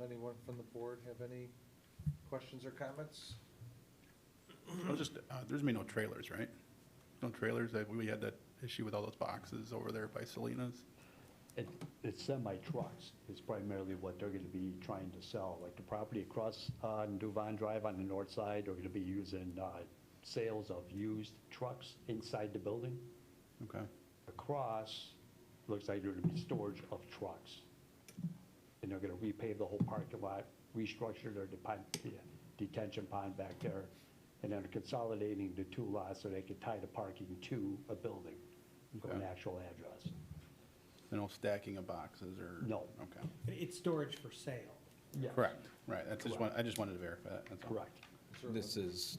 Anyone from the board have any questions or comments? Well, just, there's gonna be no trailers, right? No trailers, we had that issue with all those boxes over there by Salinas. It's semi-trucks is primarily what they're gonna be trying to sell. Like the property across on Duvon Drive on the north side, they're gonna be using sales of used trucks inside the building. Okay. Across, looks like there's gonna be storage of trucks. And they're gonna repave the whole parking lot, restructure their detention pond back there, and then consolidating the 2 lots so they can tie the parking to a building, to an actual address. No stacking of boxes or? No. Okay. It's storage for sale. Yes. Correct, right. That's just Correct. I just wanted to verify that, that's all. Correct. This is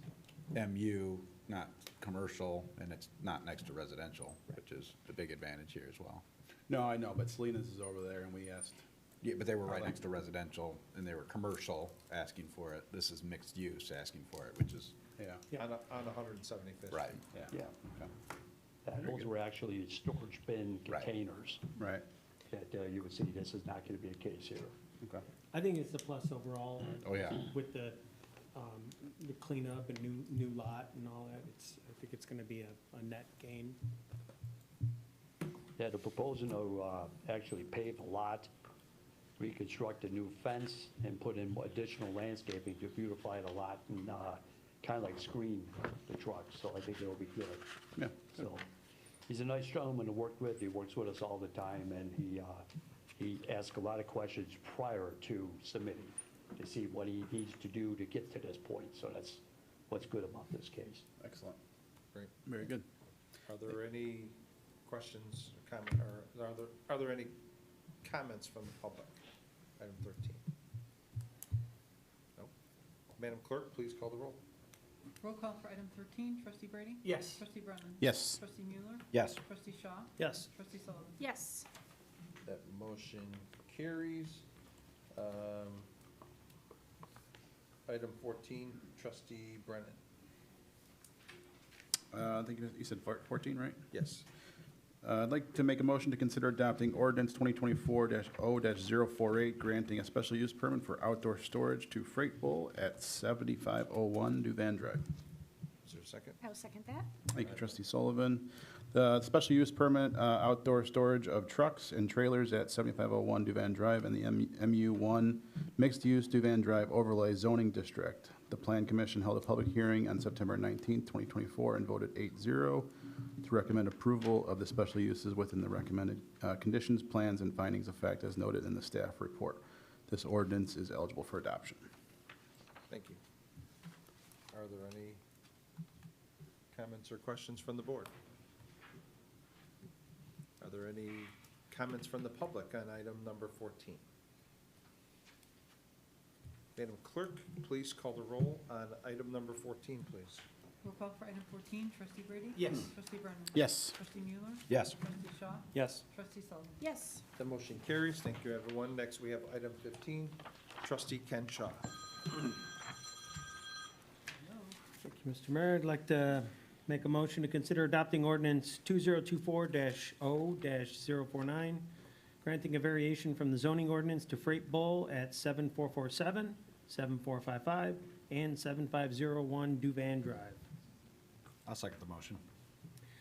MU, not commercial, and it's not next to residential, which is the big advantage here as well. No, I know, but Salinas is over there and we asked. Yeah, but they were right next to residential, and they were commercial asking for it. This is mixed use asking for it, which is, Yeah. On 175th. right. Yeah. Okay. Those were actually storage bin Right. containers Right, that you would see. This is not gonna be a case here. okay. I think it's a plus overall. Oh, yeah. With the cleanup and new lot and all that, I think it's gonna be a net gain. Yeah, they're proposing to actually pave a lot, reconstruct a new fence, and put in additional landscaping to beautify the lot and kind of like screen the trucks, so I think it'll be good. Yeah. So, he's a nice gentleman to work with, he works with us all the time, and he asks a lot of questions prior to submitting to see what he needs to do to get to this point, so that's what's good about this case. Excellent. Great. Very good. Are there any questions or comment, or are there any comments from the public? Item 13. Nope. Madam Clerk, please call the roll. Roll call for item 13. Trustee Brady? Yes. Trustee Brennan? Yes. Trustee Mueller? Yes. Trustee Shaw? Yes. Trustee Sullivan? Yes. That motion carries. Item 14, Trustee Brennan. I think you said 14, right? Yes. I'd like to make a motion to consider adopting ordinance 2024-0-048, granting a special use permit for outdoor storage to Freight Bull at 7501 Duvon Drive. Is there a a second? I will second that. Thank you, trustee Sullivan. The special use permit, outdoor storage of trucks and trailers at 7501 Duvan Drive and the MU1 mixed-use Duvan Drive overlay zoning district. The Plan Commission held a public hearing on September 19th, 2024, and voted 8-0 to recommend approval of the special uses within the recommended conditions, plans, and findings of fact as noted in the staff report. This ordinance is eligible for adoption. Thank you. Are there any comments or questions from the board? Are there any comments from the public on item number 14? Madam Clerk, please call the roll on item number 14, please. Roll call for item 14, trustee Brady? Yes. Trustee Brennan? Yes. Trustee Mueller? Yes. Trustee Shaw? Yes. Trustee Sullivan? Yes. The motion carries. Thank you, everyone. Next, we have item 15, trustee Ken Shaw. Thank you, Mr. Mayor. I'd like to make a motion to consider adopting ordinance 2024-0-049, granting a variation from the zoning ordinance to freight bull at 7447, 7455, and 7501 Duvan Drive. I'll second the motion.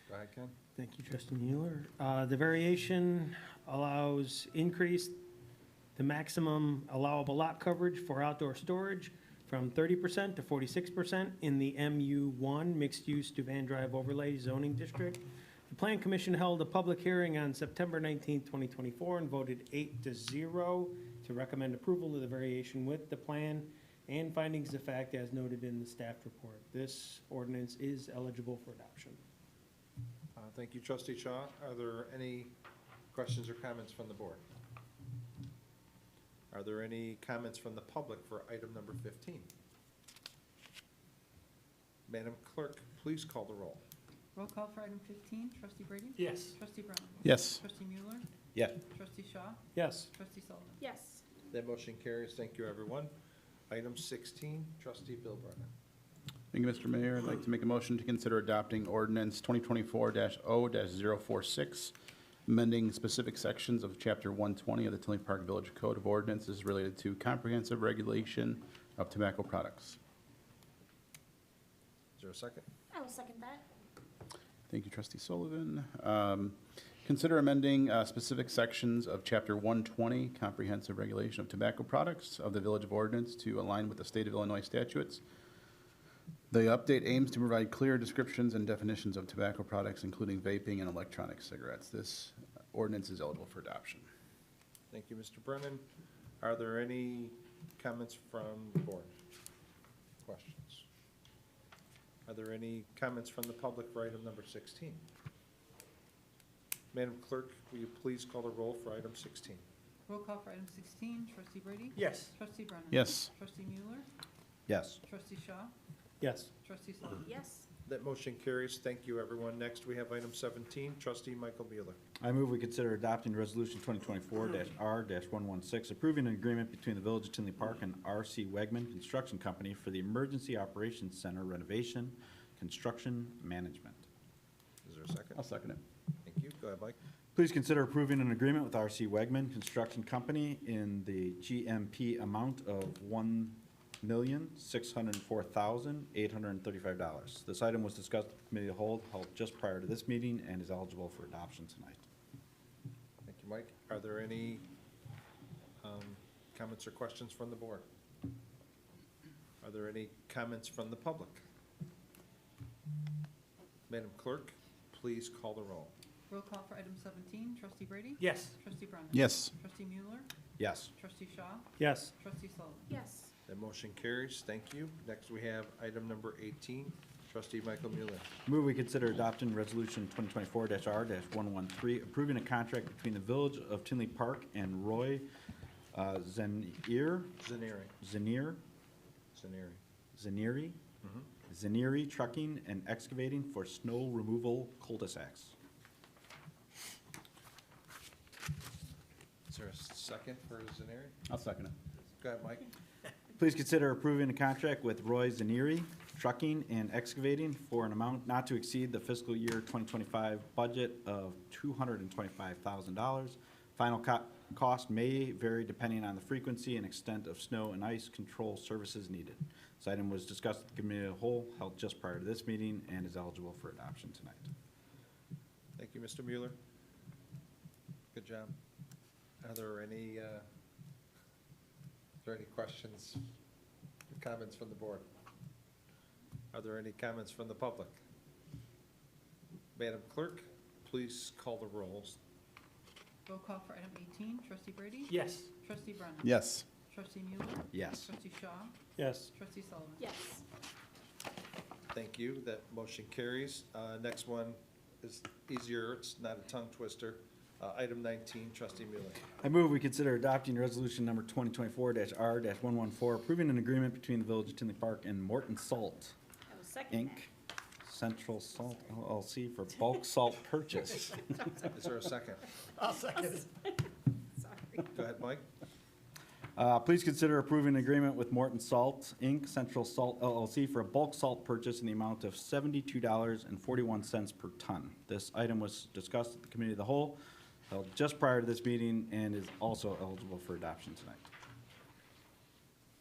Go ahead, Ken. Thank you, trustee Mueller. The variation allows increase the maximum allowable lot coverage for outdoor storage from 30% to 46% in the MU1 mixed-use Duvan Drive overlay zoning district. The Plan Commission held a public hearing on September 19, 2024, and voted 8-0 to recommend approval of the variation with the plan and findings of fact as noted in the staff report. This ordinance is eligible for adoption. Thank you, trustee Shaw. Are there any questions or comments from the board? Are there any comments from the public for item number 15? Madam Clerk, please call the roll. Roll call for item 15, trustee Brady? Yes. Trustee Brennan? Yes. Trustee Mueller? Yes. Trustee Shaw? Yes. Trustee Sullivan? Yes. That motion carries. Thank you, everyone. Item 16, trustee Bill Brennan. Thank you, Mr. Mayor. I'd like to make a motion to consider adopting ordinance 2024-0-046, amending specific sections of Chapter 120 of the Tinley Park Village Code of Ordinances related to comprehensive regulation of tobacco products. Is there a second? I will second that. Thank you, trustee Sullivan. Consider amending specific sections of Chapter 120, comprehensive regulation of tobacco products of the Village of Ordinance to align with the state of Illinois statutes. The update aims to provide clear descriptions and definitions of tobacco products, including vaping and electronic cigarettes. This ordinance is eligible for adoption. Thank you, Mr. Brennan. Are there any comments from the board? Questions? Are there any comments from the public for item number 16? Madam Clerk, will you please call the roll for item 16? Roll call for item 16, trustee Brady? Yes. Trustee Brennan? Yes. Trustee Mueller? Yes. Trustee Shaw? Yes. Trustee Sullivan? Yes. That motion carries. Thank you, everyone. Next, we have item 17, trustee Michael Mueller. I move we consider adopting resolution 2024-R-116, approving an agreement between the Village of Tinley Park and R.C. Wegman Construction Company for the Emergency Operations Center renovation, construction management. Is there a second? I'll second it. Thank you. Go ahead, Mike. Please consider approving an agreement with R.C. Wegman Construction Company in the GMP amount of $1,604,835. This item was discussed at the committee of the whole held just prior to this meeting and is eligible for adoption tonight. Thank you, Mike. Are there any comments or questions from the board? Are there any comments from the public? Madam Clerk, please call the roll. Roll call for item 17, trustee Brady? Yes. Trustee Brennan? Yes. Trustee Mueller? Yes. Trustee Shaw? Yes. Trustee Sullivan? Yes. That motion carries. Thank you. Next, we have item number 18, trustee Michael Mueller. Move we consider adopting resolution 2024-R-113, approving a contract between the Village of Tinley Park and Roy Zenier Trucking and Excavating for snow removal cul-de-sacs. Is there a second for Zaneri? I'll second it. Go ahead, Mike. Please consider approving a contract with Roy Zenieri Trucking and Excavating for an amount not to exceed the fiscal year 2025 budget of $225,000. Final cost may vary depending on the frequency and extent of snow and ice control services needed. This item was discussed at the committee of the whole, held just prior to this meeting, and is eligible for adoption tonight. Thank you, Mr. Mueller. Good job. Are there any questions, or comments from the board? Are there any comments from the public? Madam Clerk, please call the rolls. Roll call for item 18, trustee Brady? Yes. Trustee Brennan? Yes. Trustee Mueller? Yes. Trustee Shaw? Yes. Trustee Sullivan? Yes. Thank you. That motion carries. Next one is easier. It's not a tongue twister. Item 19, trustee Mueller. I move we consider adopting resolution number 2024-R-114, approving an agreement between the Village of Tinley Park and Morton Salt, I will second Inc., Central Salt LLC for bulk salt purchase. Is there a second? I'll second it. Sorry. Go ahead, Mike. Please consider approving an agreement with Morton Salt, Inc., Central Salt LLC for a bulk salt purchase in the amount of $72.41 per ton. This item was discussed at the Committee of the Whole, held just prior to this meeting, and is also eligible for adoption tonight.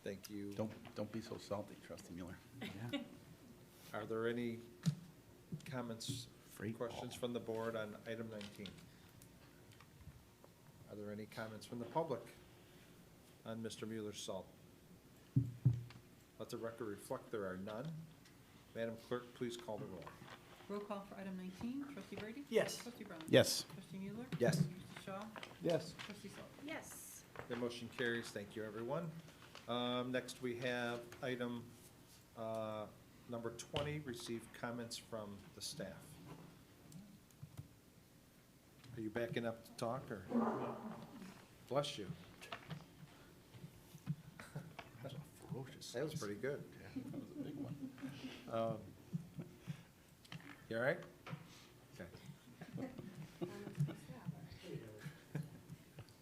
Thank you. Don't be so salty, trustee Mueller. Yeah. Are there any comments, Freight questions ball. from the board on item 19? Are there any comments from the public on Mr. Mueller's salt? Let the record reflect there are none. Madam Clerk, please call the roll. Roll call for item 19, trustee Brady? Yes. Trustee Brennan? Yes. Trustee Mueller? Yes. Trustee Shaw? Yes. Trustee Sullivan? Yes. The motion carries. Thank you, everyone. Next, we have item number 20, receive comments from the staff. Are you backing up to talk, or? Bless you. Ferocious. That was pretty good. That was a big one. You all right? Okay.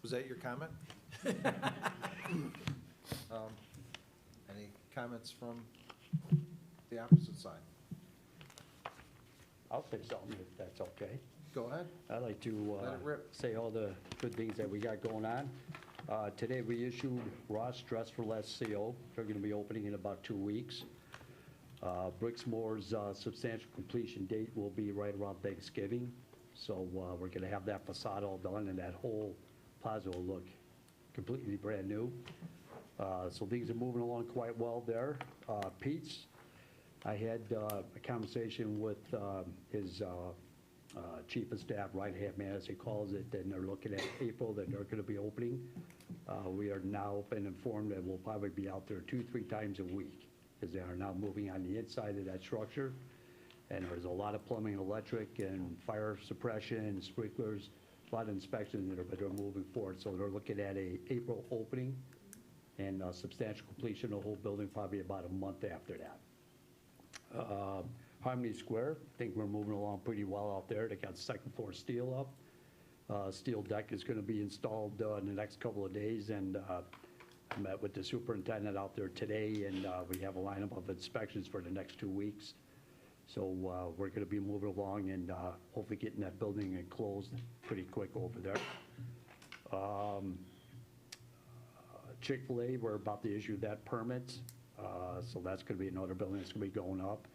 Was that your comment? Any comments from the opposite side? I'll say something if that's okay. Go ahead. I'd like to Let it rip. say all the good things that we got going on. Today, we issued Ross Dress for Less CO. They're going to be opening in about 2 weeks. Brixmore's substantial completion date will be right around Thanksgiving. So we're going to have that facade all done, and that whole plaza will look completely brand new. So things are moving along quite well there. Pete's, I had a conversation with his chief of staff, right hand man as he calls it, and they're looking at April that they're going to be opening. We are now been informed that we'll probably be out there 2-3 times a week, because they are now moving on the inside of that structure. And there's a lot of plumbing, electric, and fire suppression, sprinklers, a lot of inspections that are moving forward. So they're looking at a April opening and substantial completion of the whole building probably about a month after that. Harmony Square, I think we're moving along pretty well out there. They got second floor steel up. Steel deck is going to be installed in the next couple of days, and I met with the superintendent out there today, and we have a lineup of inspections for the next 2 weeks. So we're going to be moving along and hopefully getting that building enclosed pretty quick over there. Chick-fil-A, we're about to issue that permit. So that's going to be another building that's going to be going up.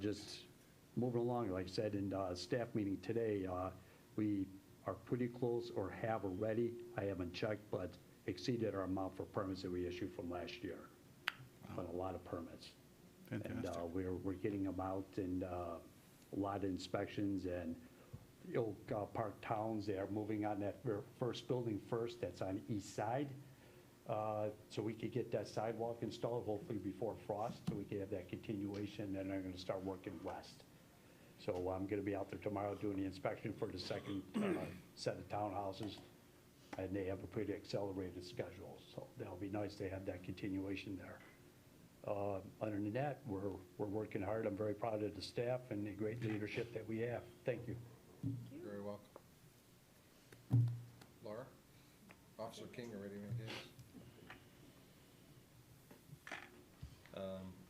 Just moving along, like I said, in staff meeting today, we are pretty close or have already, I haven't checked, but exceeded our amount for permits that we issued from last year. But a lot of permits. Fantastic. And we're getting them out, and a lot of inspections, and Oak Park Towns, they are moving on that first building first, that's on the east side. So we could get that sidewalk installed hopefully before frost, so we can have that continuation, and they're gonna start working west. So I'm gonna be out there tomorrow doing the inspection for the second set of townhouses, and they have a pretty accelerated schedule, so that'll be nice to have that continuation there. Other than that, we're working hard. I'm very proud of the staff and the great leadership that we have. Thank you. You're very welcome. Laura? Officer King already made his.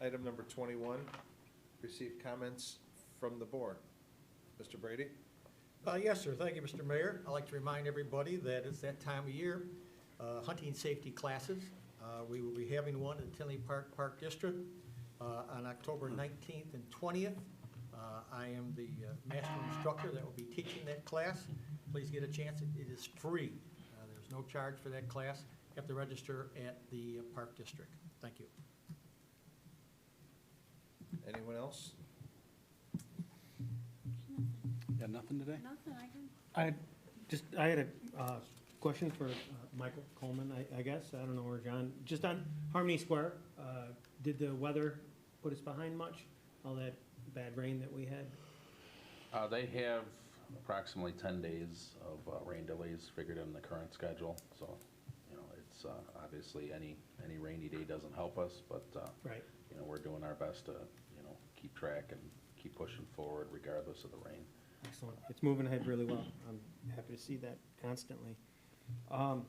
Item number 21, receive comments from the board. Mr. Brady? Yes, sir. Thank you, Mr. Mayor. I'd like to remind everybody that it's that time of year, hunting safety classes. We will be having one in Tinley Park District on October 19th and 20th. I am the master instructor that will be teaching that class. Please get a chance. It is free. There's no charge for that class. You have to register at the Park District. Thank you. Anyone else? Got nothing today? Nothing, I can. I had a question for Michael Coleman, I guess, I don't know, or John. Just on Harmony Square, did the weather put us behind much? All that bad rain that we had? They have approximately 10 days of rain delays figured in the current schedule, so, you know, it's obviously any rainy day doesn't help us, but, Right. you know, we're doing our best to, you know, keep track and keep pushing forward regardless of the rain. Excellent. It's moving ahead really well. I'm happy to see that constantly. On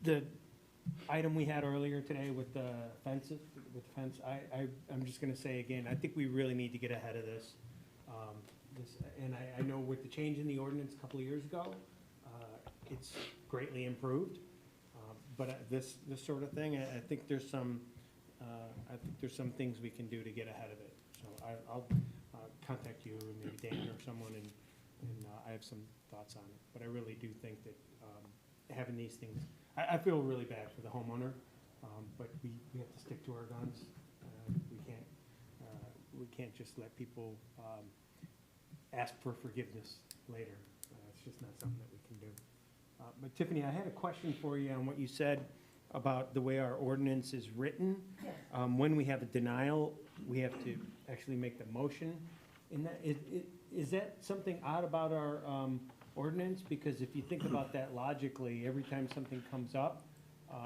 the item we had earlier today with the fences, with the fence, I'm just gonna say again, I think we really need to get ahead of this. And I know with the change in the ordinance a couple of years ago, it's greatly improved. But this sort of thing, I think there's some things we can do to get ahead of it. So I'll contact you and maybe Dan or someone, and I have some thoughts on it. But I really do think that having these things, I feel really bad for the homeowner, but we have to stick to our guns. We can't just let people ask for forgiveness later. It's just not something that we can do. But Tiffany, I had a question for you on what you said about the way our ordinance is written. When we have a denial, we have to actually make the motion. In that, is that something odd about our ordinance? Because if you think about that logically, every time something comes up,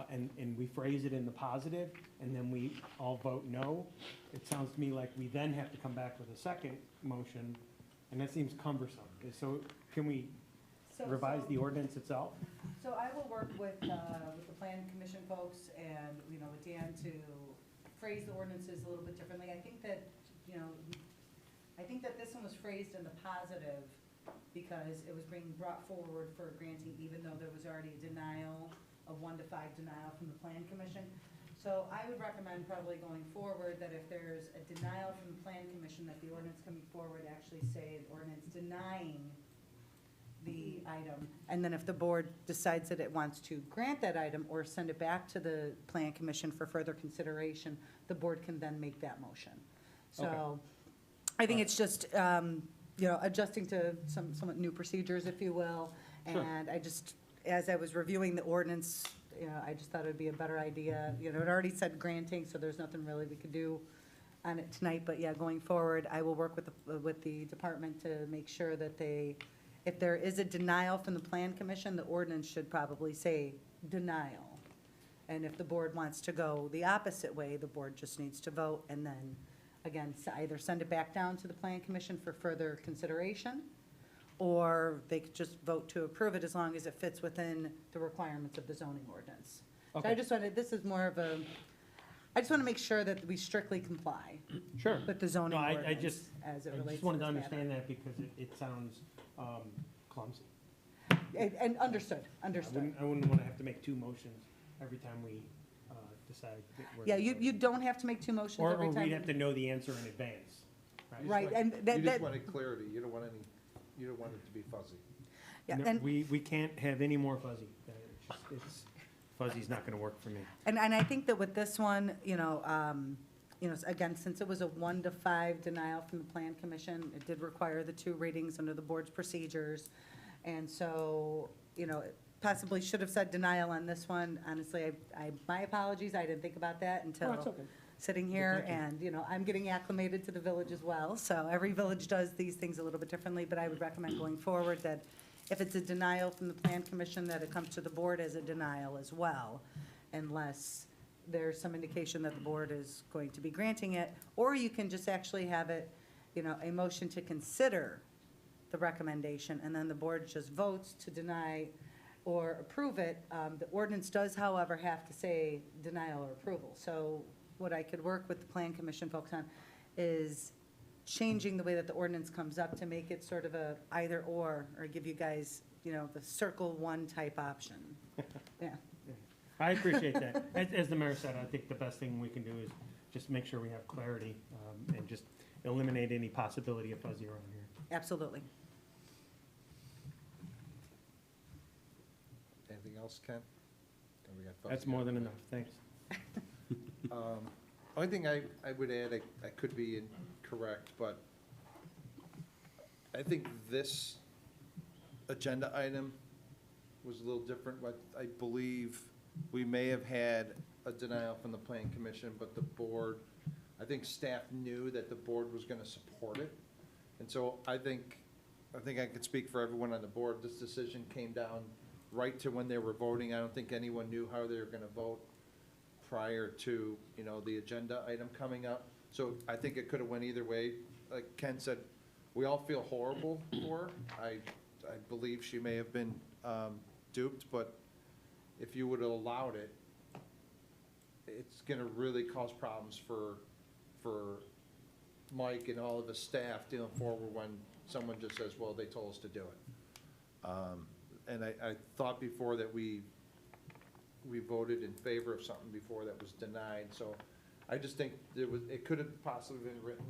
and we phrase it in the positive, and then we all vote no, it sounds to me like we then have to come back with a second motion, and that seems cumbersome. So can we revise the ordinance itself? So I will work with the Plan Commission folks and, you know, with Dan to phrase the ordinances a little bit differently. I think that, you know, this one was phrased in the positive because it was being brought forward for granting even though there was already a denial, a 1-5 denial from the Plan Commission. So I would recommend probably going forward that if there's a denial from the Plan Commission, that the ordinance coming forward actually say the ordinance denying the item. And then if the board decides that it wants to grant that item or send it back to the Plan Commission for further consideration, the board can then make that motion. So I think it's just, you know, adjusting to some somewhat new procedures, if you will. Sure. And I just, as I was reviewing the ordinance, you know, I just thought it would be a better idea. You know, it already said granting, so there's nothing really we could do on it tonight. But yeah, going forward, I will work with the department to make sure that they, if there is a denial from the Plan Commission, the ordinance should probably say denial. And if the board wants to go the opposite way, the board just needs to vote and then, again, either send it back down to the Plan Commission for further consideration, or they could just vote to approve it as long as it fits within the requirements of the zoning ordinance. So I Okay. just wanted, this is more of a, I just want to make sure that we strictly comply Sure. with the zoning No, I ordinance just, as it I relates just to wanted to this matter. understand that because it sounds clumsy. And understood, understood. I wouldn't want to have to make two motions every time we decide that we're. Yeah, you don't have to make two motions Or every time. we'd have to know the answer in advance. Right, and You that, just that, wanted clarity, you don't want it to be fuzzy. yeah, No, and, we can't have any more fuzzy. Fuzzy's not going to work for me. and I think that with this one, you know, again, since it was a 1-5 denial from the Plan Commission, it did require the 2 readings under the board's procedures. And so, you know, it possibly should have said denial on this one. Honestly, my apologies, I didn't think about that until it's okay. sitting here. Thank you. And, you know, I'm getting acclimated to the village as well. So every village does these things a little bit differently, but I would recommend going forward that if it's a denial from the Plan Commission, that it comes to the board as a denial as well, unless there's some indication that the board is going to be granting it. Or you can just actually have it, you know, a motion to consider the recommendation, and then the board just votes to deny or approve it. The ordinance does, however, have to say denial or approval. So what I could work with the Plan Commission folks on is changing the way that the ordinance comes up to make it sort of a either or give you guys, the circle one type option. Yeah. I appreciate that. As the mayor said, I think the best thing we can do is just make sure we have clarity and just eliminate any possibility of fuzzy around here. Absolutely. Anything else, Ken? Or we got That's fuzzy? more than enough, thanks. Only thing I would add, I could be incorrect, but I think this agenda item was a little different. But I believe we may have had a denial from the planning commission, but the board, I think staff knew that the board was gonna support it. And so I think I could speak for everyone on the board. This decision came down right to when they were voting. I don't think anyone knew how they were gonna vote prior to, the agenda item coming up. So I think it could have went either way. Like Ken said, we all feel horrible for her. I believe she may have been duped, but if you would have allowed it, it's gonna really cause problems for Mike and all of his staff dealing forward when someone just says, well, they told us to do it. And I thought before that we voted in favor of something before that was denied, so I just think it could have possibly been written.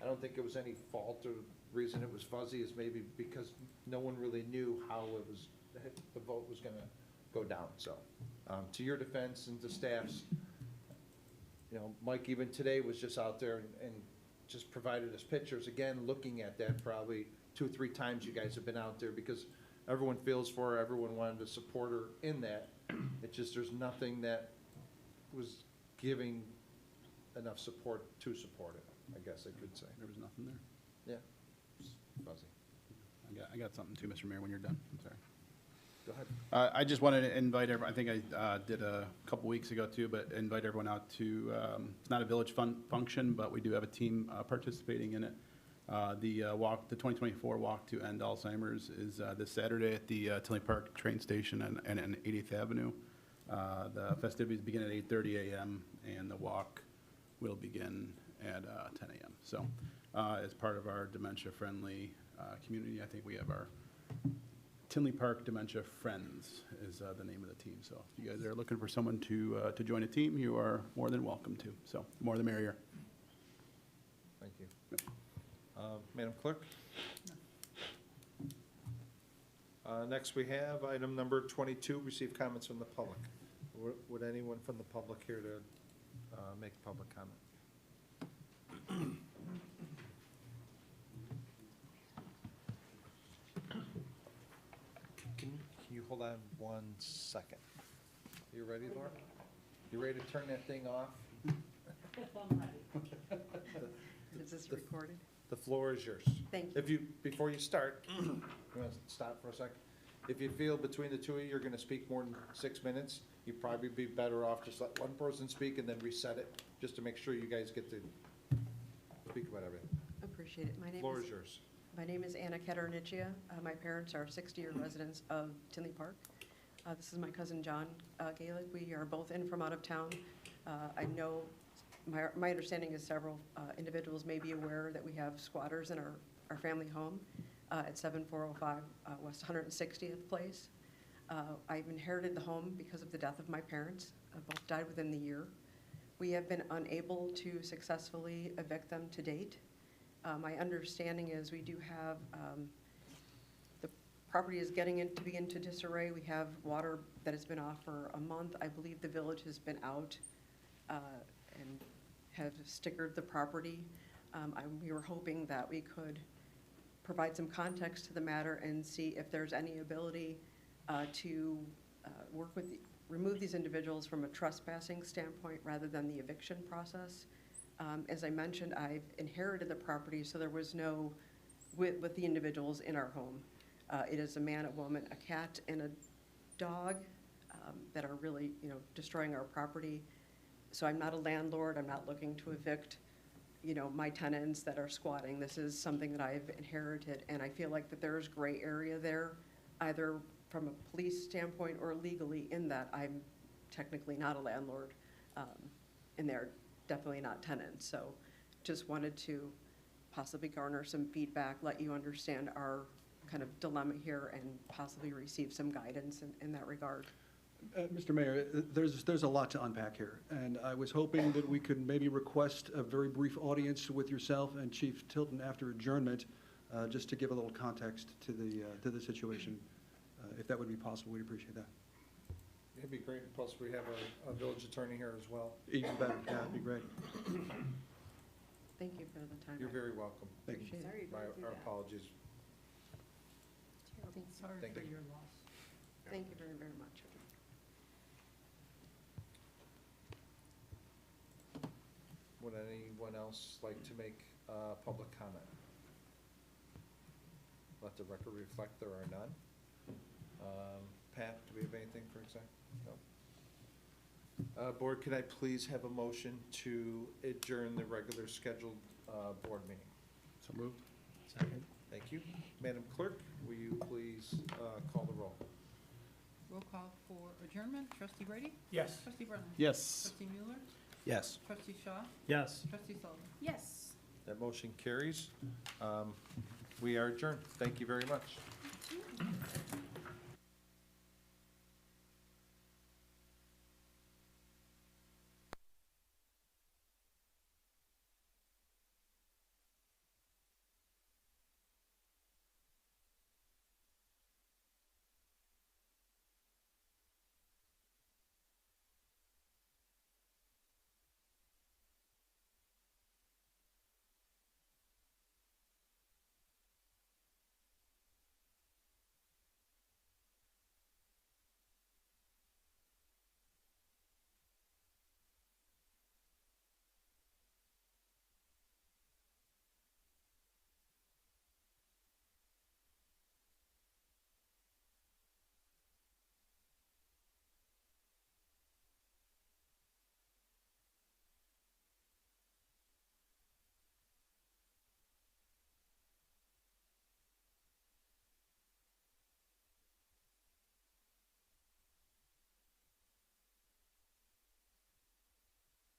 I don't think it was any fault or reason it was fuzzy is maybe because no one really knew how the vote was gonna go down, so. To your defense and to staff's, Mike even today was just out there and just provided us pictures, again, looking at that probably 2 or 3 times you guys have been out there because everyone feels for her, everyone wanted to support her in that. It's just there's nothing that was giving enough support to support it, I guess I could say. There was nothing there. Yeah, it's fuzzy. I got something too, Mr. Mayor, when you're done. I'm sorry. Go ahead. I just wanted to invite everyone, I think I did a couple weeks ago too, but invite everyone out to, it's not a village function, but we do have a team participating in it. The 2024 Walk to End Alzheimer's is this Saturday at the Tinley Park train station and 80th Avenue. The festivities begin at 8:30 a.m. and the walk will begin at 10 a.m. So as part of our dementia-friendly community, I think we have our Tinley Park Dementia Friends is the name of the team. So if you guys are looking for someone to join a team, you are more than welcome to. So more the merrier. Thank you. Madam Clerk? Next, we have item number 22, receive comments from the public. Would anyone from the public here to make a public comment? Can you hold on 1 second? You ready, Laura? You ready to turn that thing off? Is this recorded? The floor is yours. Thank you. Before you start, you want to stop for a second? If you feel between the two of you, you're going to speak more than 6 minutes, you'd probably be better off just let one person speak and then reset it, just to make sure you guys get to speak about everything. Appreciate it. Floor is yours. My name is Anna Ketternichia. My parents are 60-year residents of Tinley Park. This is my cousin John Gaelic. We are both in from out of town. I know, my understanding is several individuals may be aware that we have squatters in our family home at 7405 West 160th Place. I've inherited the home because of the death of my parents. Both died within the year. We have been unable to successfully evict them to date. My understanding is we do have, the property is getting to be into disarray. We have water that has been off for a month. I believe the village has been out and have stickered the property. We were hoping that we could provide some context to the matter and see if there's any ability to remove these individuals from a trespassing standpoint rather than the eviction process. As I mentioned, I've inherited the property, so there was no, with the individuals in our home. It is a man, a woman, a cat, and a dog that are really, destroying our property. So I'm not a landlord. I'm not looking to evict, my tenants that are squatting. This is something that I've inherited, and I feel like that there is gray area there, either from a police standpoint or legally, in that I'm technically not a landlord, and they're definitely not tenants. So just wanted to possibly garner some feedback, let you understand our kind of dilemma here, and possibly receive some guidance in that regard. Mr. Mayor, there's a lot to unpack here, and I was hoping that we could maybe request a very brief audience with yourself and Chief Tilton after adjournment, just to give a little context to the situation. If that would be possible, we'd appreciate that. It'd be great, plus we have a village attorney here as well. Even better, yeah, that'd be great. Thank you for the time. You're very welcome. Thank you. Appreciate it. Sorry you My gotta do our that. apologies. Sorry Thank for you. your loss. Thank you very, very much. Would anyone else like to make public comment? Let the record reflect there are none. Pat, do we have anything for exec? No. Board, could I please have a motion to adjourn the regular scheduled board meeting? So moved. Second. Thank you. Madam Clerk, will you please call the roll? Roll call for adjournment, trustee Brady? Yes. Trustee Brennan? Yes. Trustee Mueller? Yes. Trustee Shaw? Yes. Trustee Sullivan? Yes. That motion carries. We are adjourned. Thank you very much.